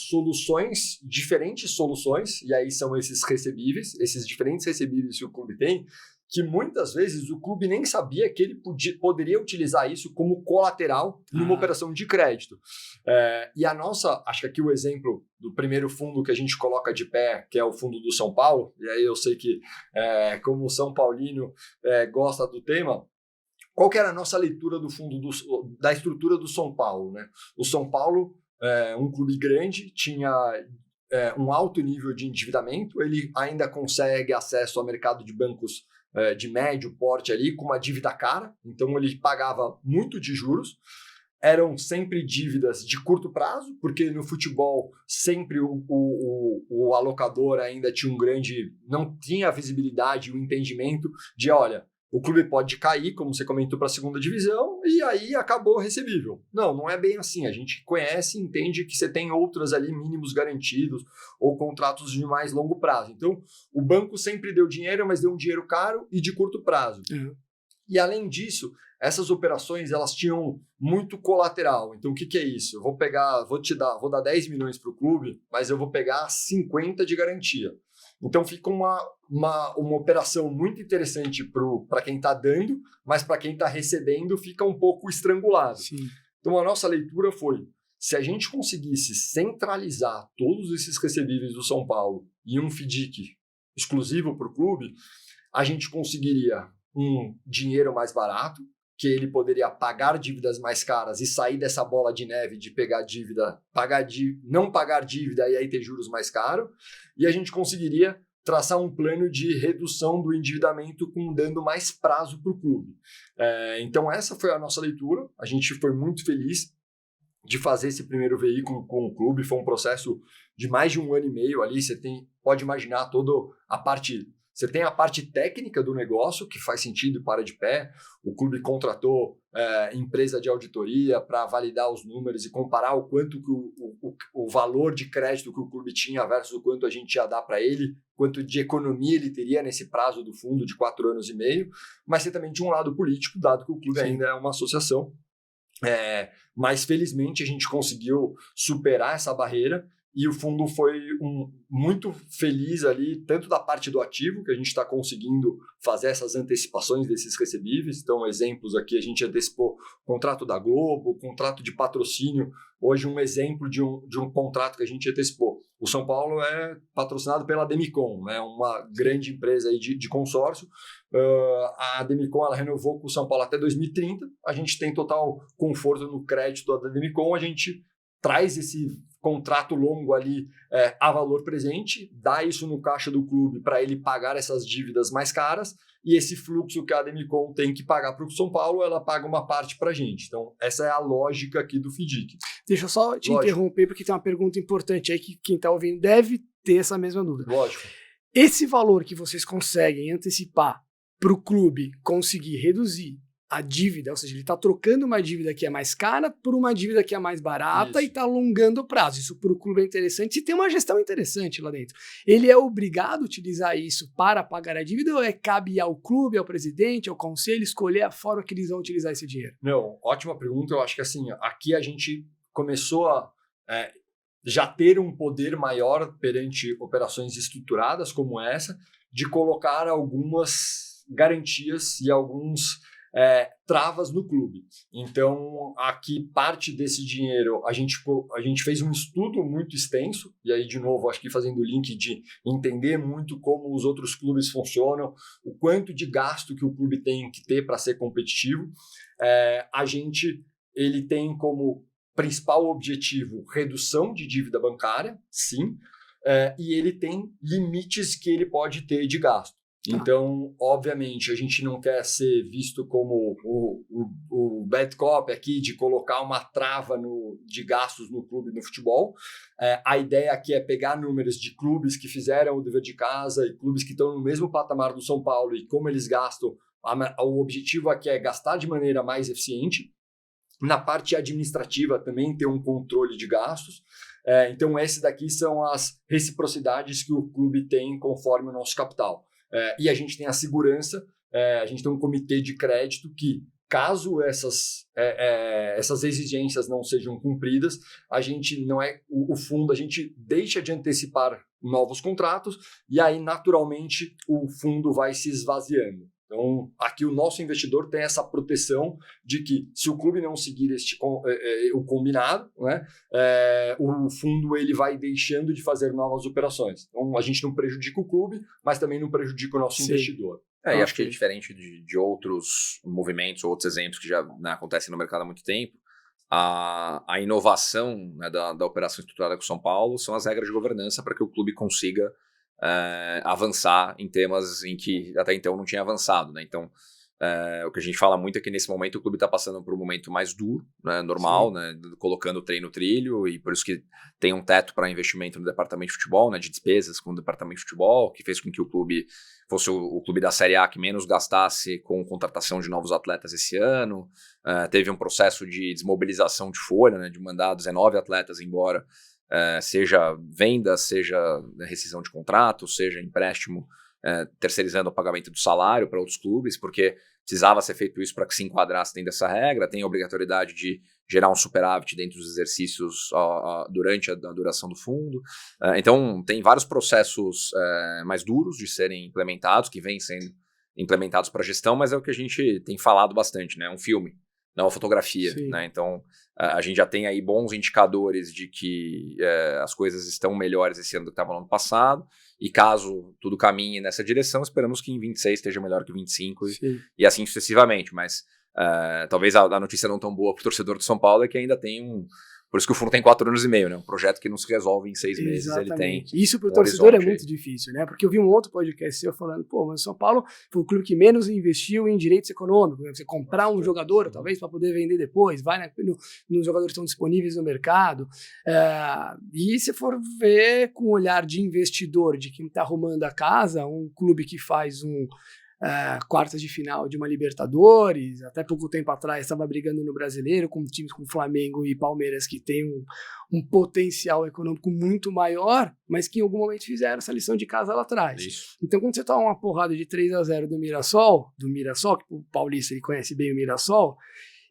diferentes soluções, e aí são esses recebíveis, esses diferentes recebíveis que o clube tem, que muitas vezes o clube nem sabia que ele poderia utilizar isso como colateral numa operação de crédito. E a nossa, acho que aqui o exemplo do primeiro fundo que a gente coloca de pé, que é o fundo do São Paulo, e aí eu sei que como o São Paulino gosta do tema, qual que era a nossa leitura do fundo da estrutura do São Paulo, né? O São Paulo, um clube grande, tinha um alto nível de endividamento, ele ainda consegue acesso ao mercado de bancos de médio porte ali, com uma dívida cara, então ele pagava muito de juros, eram sempre dívidas de curto prazo, porque no futebol sempre o alocador ainda tinha não tinha a visibilidade e o entendimento de, olha, o clube pode cair, como você comentou, para a segunda divisão, e aí acabou recebível. Não é bem assim. A gente conhece e entende que você tem outras ali, mínimos garantidos, ou contratos de mais longo prazo. Então, o banco sempre deu dinheiro, mas deu um dinheiro caro e de curto prazo. Uhum. E, além disso, essas operações, elas tinham muito colateral. Então, o que é isso? Eu vou dar 10 milhões para o clube, mas eu vou pegar 50 de garantia. Então fica uma operação muito interessante para quem está dando, mas para quem está recebendo fica um pouco estrangulado. Sim. Então a nossa leitura foi, se a gente conseguisse centralizar todos esses recebíveis do São Paulo em um FDIC exclusivo para o clube, a gente conseguiria um dinheiro mais barato, que ele poderia pagar dívidas mais caras e sair dessa bola de neve de pegar dívida, não pagar dívida e aí ter juros mais caros, e a gente conseguiria traçar um plano de redução do endividamento dando mais prazo para o clube. Então essa foi a nossa leitura, a gente foi muito feliz de fazer esse primeiro veículo com o clube, foi um processo de mais de 1 ano e meio ali, pode imaginar toda a parte... Você tem a parte técnica do negócio, que faz sentido e para de pé. O clube contratou empresa de auditoria para validar os números e comparar o quanto que o valor de crédito que o clube tinha versus o quanto a gente ia dar para ele, quanto de economia ele teria nesse prazo do fundo de 4 anos e meio. Mas você também tinha um lado político, dado que o clube ainda é uma associação. Mas felizmente a gente conseguiu superar essa barreira. E o fundo foi muito feliz ali, tanto da parte do ativo, que a gente está conseguindo fazer essas antecipações desses recebíveis. Então, exemplos aqui, a gente antecipou o contrato da Globo, o contrato de patrocínio. Hoje, um exemplo de um contrato que a gente antecipou. O São Paulo é patrocinado pela Demicon, né, uma grande empresa aí de consórcio. A Demicon ela renovou com o São Paulo até 2030. A gente tem total conforto no crédito da Demicon. A gente traz esse contrato longo ali a valor presente, dá isso no caixa do clube para ele pagar essas dívidas mais caras, e esse fluxo que a Ademicon tem que pagar para o São Paulo, ela paga uma parte para a gente. Então, essa é a lógica aqui do FDIC. Deixa eu só te interromper, porque tem uma pergunta importante aí que quem está ouvindo deve ter essa mesma dúvida. Lógico. Esse valor que vocês conseguem antecipar para o clube conseguir reduzir a dívida, ou seja, ele está trocando uma dívida que é mais cara por uma dívida que é mais barata e está alongando o prazo. Isso para o clube é interessante e tem uma gestão interessante lá dentro. Ele é obrigado a utilizar isso para pagar a dívida ou cabe ao clube, ao presidente, ao conselho escolher a forma que eles vão utilizar esse dinheiro? Não, ótima pergunta. Eu acho que assim, aqui a gente começou a já ter um poder maior perante operações estruturadas como essa, de colocar algumas garantias e alguns travas no clube. Então, aqui parte desse dinheiro, a gente fez um estudo muito extenso, e aí, de novo, acho que fazendo o link de entender muito como os outros clubes funcionam, o quanto de gasto que o clube tem que ter para ser competitivo. Ele tem como principal objetivo redução de dívida bancária, sim, e ele tem limites que ele pode ter de gasto. Então, obviamente, a gente não quer ser visto como o bad cop aqui de colocar uma trava de gastos no clube no futebol. A ideia aqui é pegar números de clubes que fizeram o dever de casa e clubes que estão no mesmo patamar do São Paulo e como eles gastam. O objetivo aqui é gastar de maneira mais eficiente. Na parte administrativa também ter um controle de gastos. Então, esses daqui são as reciprocidades que o clube tem conforme o nosso capital. E a gente tem a segurança, a gente tem um comitê de crédito que, caso essas exigências não sejam cumpridas, a gente o fundo, a gente deixa de antecipar novos contratos e aí, naturalmente, o fundo vai se esvaziando. Então, aqui o nosso investidor tem essa proteção de que, se o clube não seguir o combinado, né, o fundo ele vai deixando de fazer novas operações. Então, a gente não prejudica o clube, mas também não prejudica o nosso investidor. E acho que é diferente de outros movimentos, outros exemplos que já acontecem no mercado há muito tempo. A inovação, né, da operação estruturada com o São Paulo são as regras de governança para que o clube consiga avançar em temas em que até então não tinha avançado, né? Então, o que a gente fala muito é que nesse momento o clube está passando por um momento mais duro, né, normal, né, colocando o trem no trilho, e por isso que tem um teto para investimento no departamento de futebol, né, de despesas com o departamento de futebol, que fez com que o clube fosse o clube da Série A que menos gastasse com contratação de novos atletas esse ano. Teve um processo de desmobilização de folha, né, de mandar 19 atletas embora, seja venda, seja rescisão de contrato, seja empréstimo, terceirizando o pagamento do salário para outros clubes, porque precisava ser feito isso para que se enquadrasse dentro dessa regra. Tem a obrigatoriedade de gerar um superávit dentro dos exercícios durante a duração do fundo. Então, tem vários processos mais duros de serem implementados, que vêm sendo implementados para a gestão, mas é o que a gente tem falado bastante, né? Um filme, não uma fotografia, né? Então, a gente já tem aí bons indicadores de que as coisas estão melhores esse ano do que estavam no ano passado, e caso tudo caminhe nessa direção, esperamos que em 26 esteja melhor que 25 e assim sucessivamente, mas talvez a notícia não tão boa para o torcedor do São Paulo é que ainda tem por isso que o fundo tem 4 anos e meio, né? Um projeto que não se resolve em 6 meses. Exatamente. Ele tem isso para o torcedor é muito difícil, né? Porque eu vi um outro podcast seu falando, mas o São Paulo foi o clube que menos investiu em direitos econômicos, né? Você comprar um jogador, talvez, para poder vender depois, vai nos jogadores que estão disponíveis no mercado. E se for ver com o olhar de investidor, de quem está arrumando a casa, um clube que faz quartas de final de uma Libertadores, até pouco tempo atrás estava brigando no Brasileiro com times como Flamengo e Palmeiras que tem um potencial econômico muito maior, mas que em algum momento fizeram essa lição de casa lá atrás. Isso. Então, quando você toma uma porrada de 3-0 do Mirassol, que o Paulista ele conhece bem o Mirassol,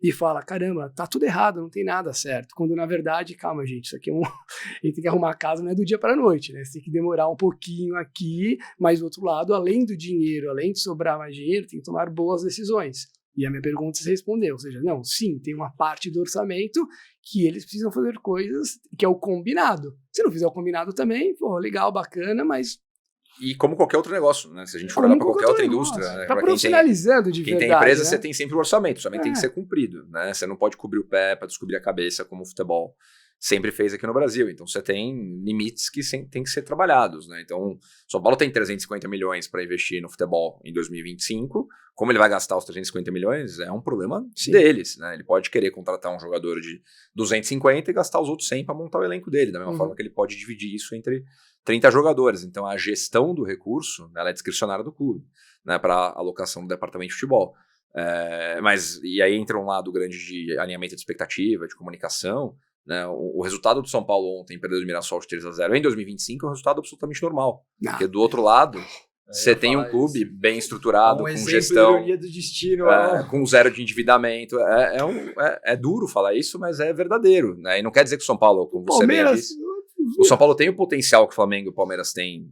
e fala, caramba, tá tudo errado, não tem nada certo. Quando, na verdade, calma, gente, isso aqui a gente tem que arrumar a casa, não é do dia para a noite, né? Você tem que demorar um pouquinho aqui, mas do outro lado, além do dinheiro, além de sobrar mais dinheiro, tem que tomar boas decisões. E a minha pergunta você respondeu, ou seja, não, sim, tem uma parte do orçamento que eles precisam fazer coisas que é o combinado. Se não fizer o combinado também, legal, bacana, mas... E como qualquer outro negócio, né? Se a gente for olhar para qualquer outra indústria... Né? Tá profissionalizando de verdade. Quem tem empresa, né? Você tem sempre o orçamento tem que ser cumprido, né? Você não pode cobrir o pé para descobrir a cabeça como o futebol. sempre fez aqui no Brasil. Então você tem limites que têm que ser trabalhados, né? Então, São Paulo tem 350 milhões para investir no futebol em 2025. Como ele vai gastar os 350 milhões é um problema deles, né? Ele pode querer contratar um jogador de 250 e gastar os outros 100 para montar o elenco dele, da mesma forma que ele pode dividir isso entre 30 jogadores. Então a gestão do recurso, ela é discricionária do clube, né, para alocação do departamento de futebol. E aí entra um lado grande de alinhamento de expectativa, de comunicação, né? O resultado do São Paulo ontem, perder do Mirassol de 3-0 em 2025 é um resultado absolutamente normal. Porque do outro lado, você tem um clube bem estruturado, com gestão, de do destino, com zero de endividamento. É duro falar isso, mas é verdadeiro, né? E não quer dizer que o São Paulo, como você bem disse, o São Paulo tem o potencial que o Flamengo e o Palmeiras têm,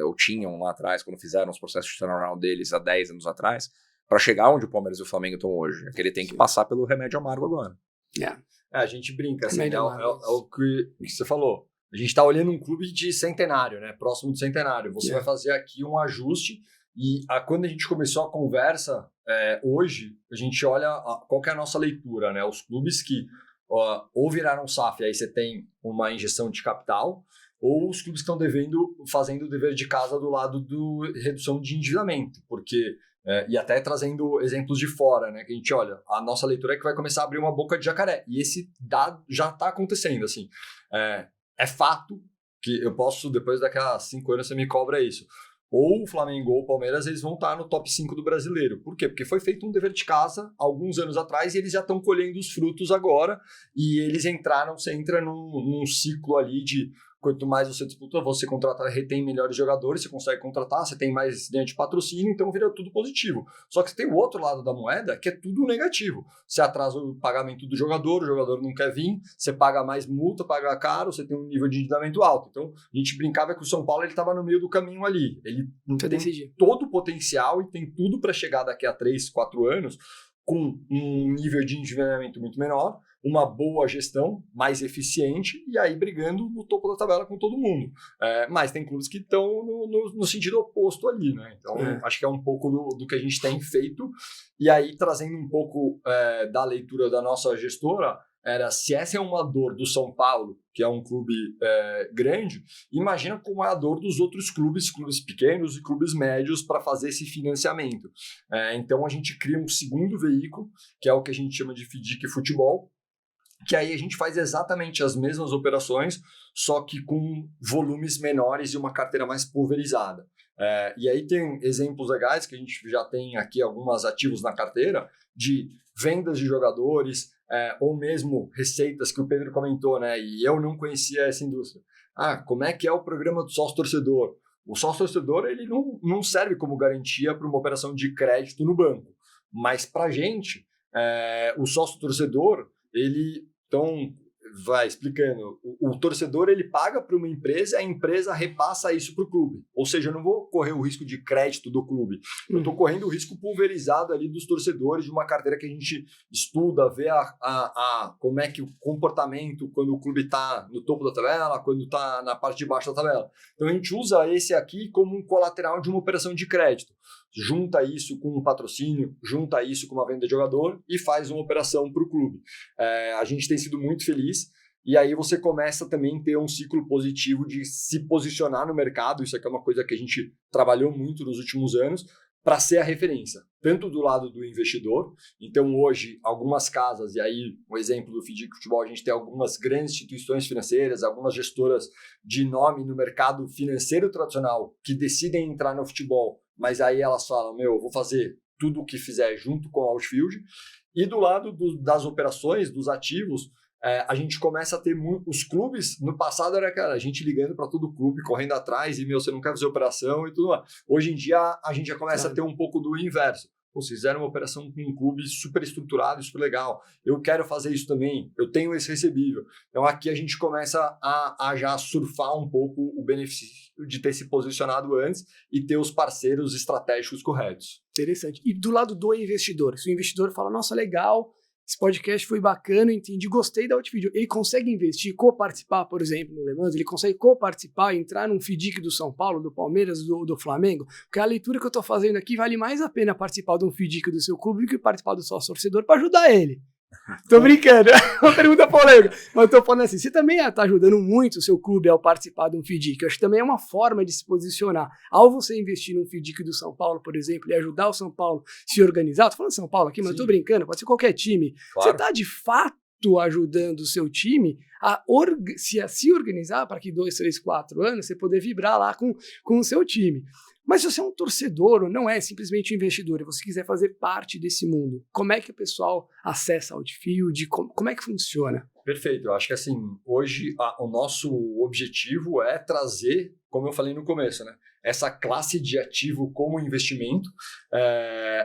ou tinham lá atrás, quando fizeram os processos de turnaround deles há 10 anos atrás, para chegar onde o Palmeiras e o Flamengo estão hoje. É que ele tem que passar pelo remédio amargo agora. A gente brinca, assim, é o que você falou. A gente está olhando um clube de centenário, né? Próximo do centenário. Você vai fazer aqui um ajuste e quando a gente começou a conversa, hoje, a gente olha qual que é a nossa leitura, né? Os clubes que ou viraram SAF, aí você tem uma injeção de capital, ou os clubes que estão fazendo o dever de casa do lado do redução de endividamento, porque e até trazendo exemplos de fora, né? Que a gente olha, a nossa leitura é que vai começar a abrir uma boca de jacaré. E esse dado já está acontecendo, assim. É fato que eu posso, depois daqui a 5 anos, você me cobra isso. Ou o Flamengo ou o Palmeiras, eles vão estar no top 5 do brasileiro. Por quê? Porque foi feito um dever de casa alguns anos atrás e eles já estão colhendo os frutos agora. E eles você entra num ciclo ali de quanto mais você disputa, você contrata, retém melhores jogadores, você consegue contratar, você tem mais linha de patrocínio, então vira tudo positivo. Só que você tem o outro lado da moeda, que é tudo negativo. Você atrasa o pagamento do jogador, o jogador não quer vir, você paga mais multa, paga caro, você tem um nível de endividamento alto. Então, a gente brincava que o São Paulo estava no meio do caminho ali. Ele tem todo o potencial e tem tudo para chegar daqui a 3, 4 anos com um nível de endividamento muito menor, uma boa gestão, mais eficiente, e aí brigando no topo da tabela com todo mundo. Mas tem clubes que estão no sentido oposto ali, né? Então, acho que é um pouco do que a gente tem feito. E aí, trazendo um pouco da leitura da nossa gestora, se essa é uma dor do São Paulo, que é um clube grande, imagina como é a dor dos outros clubes pequenos e clubes médios para fazer esse financiamento. Então a gente cria um segundo veículo, que é o que a gente chama de FDIC Futebol, que aí a gente faz exatamente as mesmas operações, só que com volumes menores e uma carteira mais pulverizada. E aí tem exemplos legais, que a gente já tem aqui alguns ativos na carteira, de vendas de jogadores, ou mesmo receitas que o Pedro comentou, né? E eu não conhecia essa indústria. Como é que é o programa do sócio-torcedor? O sócio-torcedor ele não serve como garantia para uma operação de crédito no banco, mas para a gente, o sócio-torcedor, então, vai explicando, o torcedor ele paga para uma empresa, a empresa repassa isso para o clube. Ou seja, eu não vou correr o risco de crédito do clube, eu estou correndo o risco pulverizado ali dos torcedores de uma carteira que a gente estuda, vê como é que o comportamento quando o clube está no topo da tabela, quando está na parte de baixo da tabela. Então a gente usa esse aqui como um colateral de uma operação de crédito. Junta isso com um patrocínio, junta isso com uma venda de jogador e faz uma operação para o clube. A gente tem sido muito feliz e aí você começa também a ter um ciclo positivo de se posicionar no mercado. Isso aqui é uma coisa que a gente trabalhou muito nos últimos anos para ser a referência, tanto do lado do investidor. Então hoje algumas casas, e aí o exemplo do FDIC Futebol, a gente tem algumas grandes instituições financeiras, algumas gestoras de nome no mercado financeiro tradicional que decidem entrar no futebol, mas aí elas falam, eu vou fazer tudo o que fizer junto com a Outfield. E do lado das operações, dos ativos, a gente começa a ter os clubes. No passado era, cara, a gente ligando para todo clube, correndo atrás, e você não quer fazer operação e tudo mais. Hoje em dia, a gente já começa a ter um pouco do inverso. Vocês fizeram uma operação com um clube super estruturado, super legal. Eu quero fazer isso também. Eu tenho esse recebível. Então, aqui a gente começa a já surfar um pouco o benefício de ter se posicionado antes e ter os parceiros estratégicos corretos. Interessante. E do lado do investidor, se o investidor fala, nossa, legal, esse podcast foi bacana, entendi, gostei da Outfield. Ele consegue investir, coparticipar, por exemplo, no Le Mans? Ele consegue coparticipar, entrar num FDIC do São Paulo, do Palmeiras, do Flamengo? Porque a leitura que eu estou fazendo aqui vale mais a pena participar de um FDIC do seu clube do que participar do sócio torcedor para ajudar ele. Tô brincando, uma pergunta polêmica. Mas eu tô falando assim, você também tá ajudando muito o seu clube ao participar de um FDIC. Eu acho que também é uma forma de se posicionar. Ao você investir num FDIC do São Paulo, por exemplo, e ajudar o São Paulo a se organizar, eu tô falando São Paulo aqui, mas eu tô brincando, pode ser qualquer time. Claro. Você tá de fato ajudando o seu time a se organizar para que 2, 3, 4 anos você poder vibrar lá com o seu time. Mas se você é um torcedor ou não é simplesmente um investidor e você quiser fazer parte desse mundo, como é que o pessoal acessa Outfield? Como é que funciona? Perfeito. Eu acho que assim, hoje o nosso objetivo é trazer, como eu falei no começo, né, essa classe de ativo como investimento.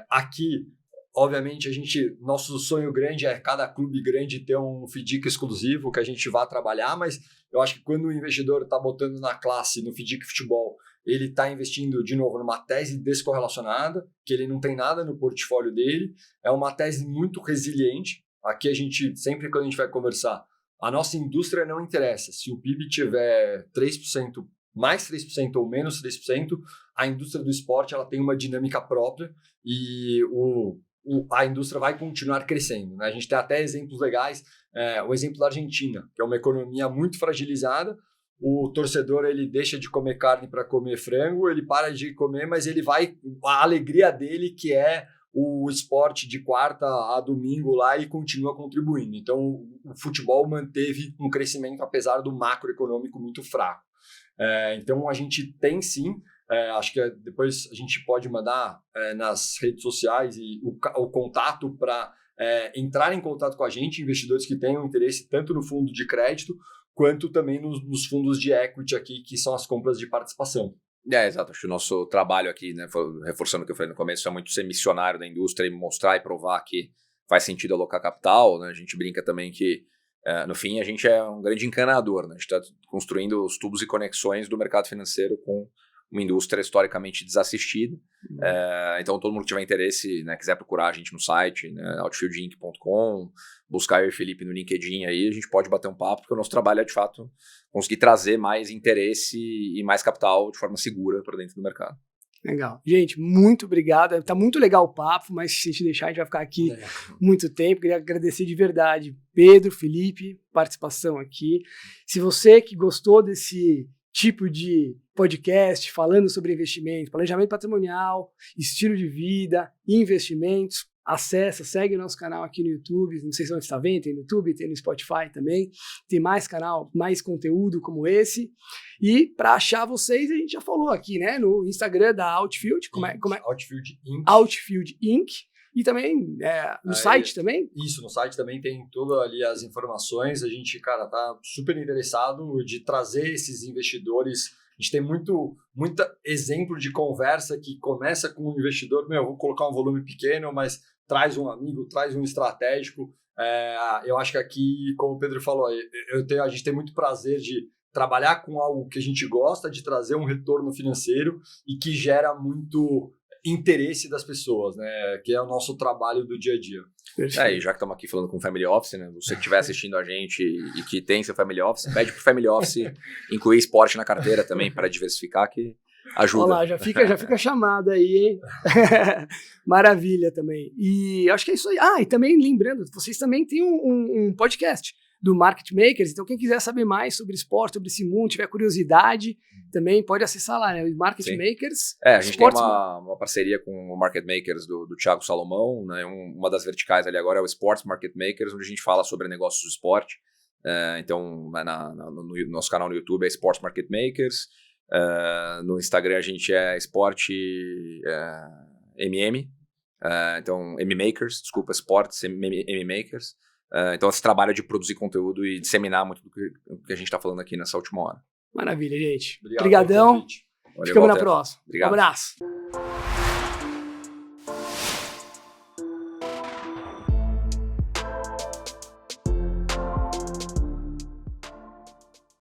Aqui, obviamente, nosso sonho grande é cada clube grande ter um FDIC exclusivo que a gente vá trabalhar, mas eu acho que quando o investidor está botando na classe, no FDIC futebol, ele está investindo, de novo, numa tese descorrelacionada, que ele não tem nada no portfólio dele, é uma tese muito resiliente. Aqui a gente, sempre quando a gente vai conversar, a nossa indústria não interessa. Se o PIB tiver 3%, mais 3% ou menos 3%, a indústria do esporte ela tem uma dinâmica própria e a indústria vai continuar crescendo, né? A gente tem até exemplos legais, o exemplo da Argentina, que é uma economia muito fragilizada. O torcedor ele deixa de comer carne para comer frango, ele para de comer, mas ele vai, a alegria dele que é o esporte de quarta a domingo lá, ele continua contribuindo. Então o futebol manteve um crescimento apesar do macroeconômico muito fraco. Então a gente tem sim, acho que depois a gente pode mandar nas redes sociais e o contato para entrar em contato com a gente, investidores que tenham interesse tanto no fundo de crédito quanto também nos fundos de equity aqui, que são as compras de participação. Exato. Acho que o nosso trabalho aqui, né, reforçando o que eu falei no começo, é muito ser missionário da indústria e mostrar e provar que faz sentido alocar capital, né? A gente brinca também que, no fim, a gente é um grande encanador, né? A gente está construindo os tubos e conexões do mercado financeiro com uma indústria historicamente desassistida. Então, todo mundo que tiver interesse, né, quiser procurar a gente no site, né, outfieldinc.com, buscar eu e Felipe no LinkedIn aí, a gente pode bater um papo, porque o nosso trabalho é, de fato, conseguir trazer mais interesse e mais capital de forma segura para dentro do mercado. Legal. Gente, muito obrigado. Tá muito legal o papo, mas se a gente deixar, a gente vai ficar aqui muito tempo. Queria agradecer de verdade, Pedro, Felipe, participação aqui. Se você que gostou desse tipo de podcast falando sobre investimento, planejamento patrimonial, estilo de vida, investimentos, acessa, segue o nosso canal aqui no YouTube, não sei se onde está vendo, tem no YouTube, tem no Spotify também, tem mais canal, mais conteúdo como esse, e para achar vocês, a gente já falou aqui, né, no Instagram da Outfield, como é? Outfield Inc. Outfield Inc. E também no site também? Isso, no site também tem todas ali as informações. A gente, cara, tá super interessado de trazer esses investidores. A gente tem muito exemplo de conversa que começa com um investidor, vou colocar um volume pequeno, mas traz um amigo, traz um estratégico. Eu acho que aqui, como o Pedro falou, a gente tem muito prazer de trabalhar com algo que a gente gosta, de trazer um retorno financeiro e que gera muito interesse das pessoas, né? Que é o nosso trabalho do dia a dia. E já que estamos aqui falando com Family Office, né? Você que estiver assistindo a gente e que tem seu Family Office, pede pro Family Office incluir esporte na carteira também para diversificar, que ajuda. Olha lá, já fica chamada aí, hein? Maravilha também. E acho que é isso aí. E também lembrando, vocês também têm um podcast do Market Makers, então quem quiser saber mais sobre esporte, sobre esse mundo, tiver curiosidade, também pode acessar lá, né? Market Makers. A gente tem uma parceria com o Market Makers do Thiago Salomão, né? Uma das verticais ali agora é o Sports Market Makers, onde a gente fala sobre negócios do esporte. Então, no nosso canal no YouTube é Sports Market Makers, no Instagram a gente é Sport MM, então M-Makers, desculpa, Sports M-Makers. Então, esse trabalho de produzir conteúdo e disseminar muito do que a gente está falando aqui nessa última hora. Maravilha, gente. Obrigadão. Ficamos na próxima. Obrigado. Um abraço.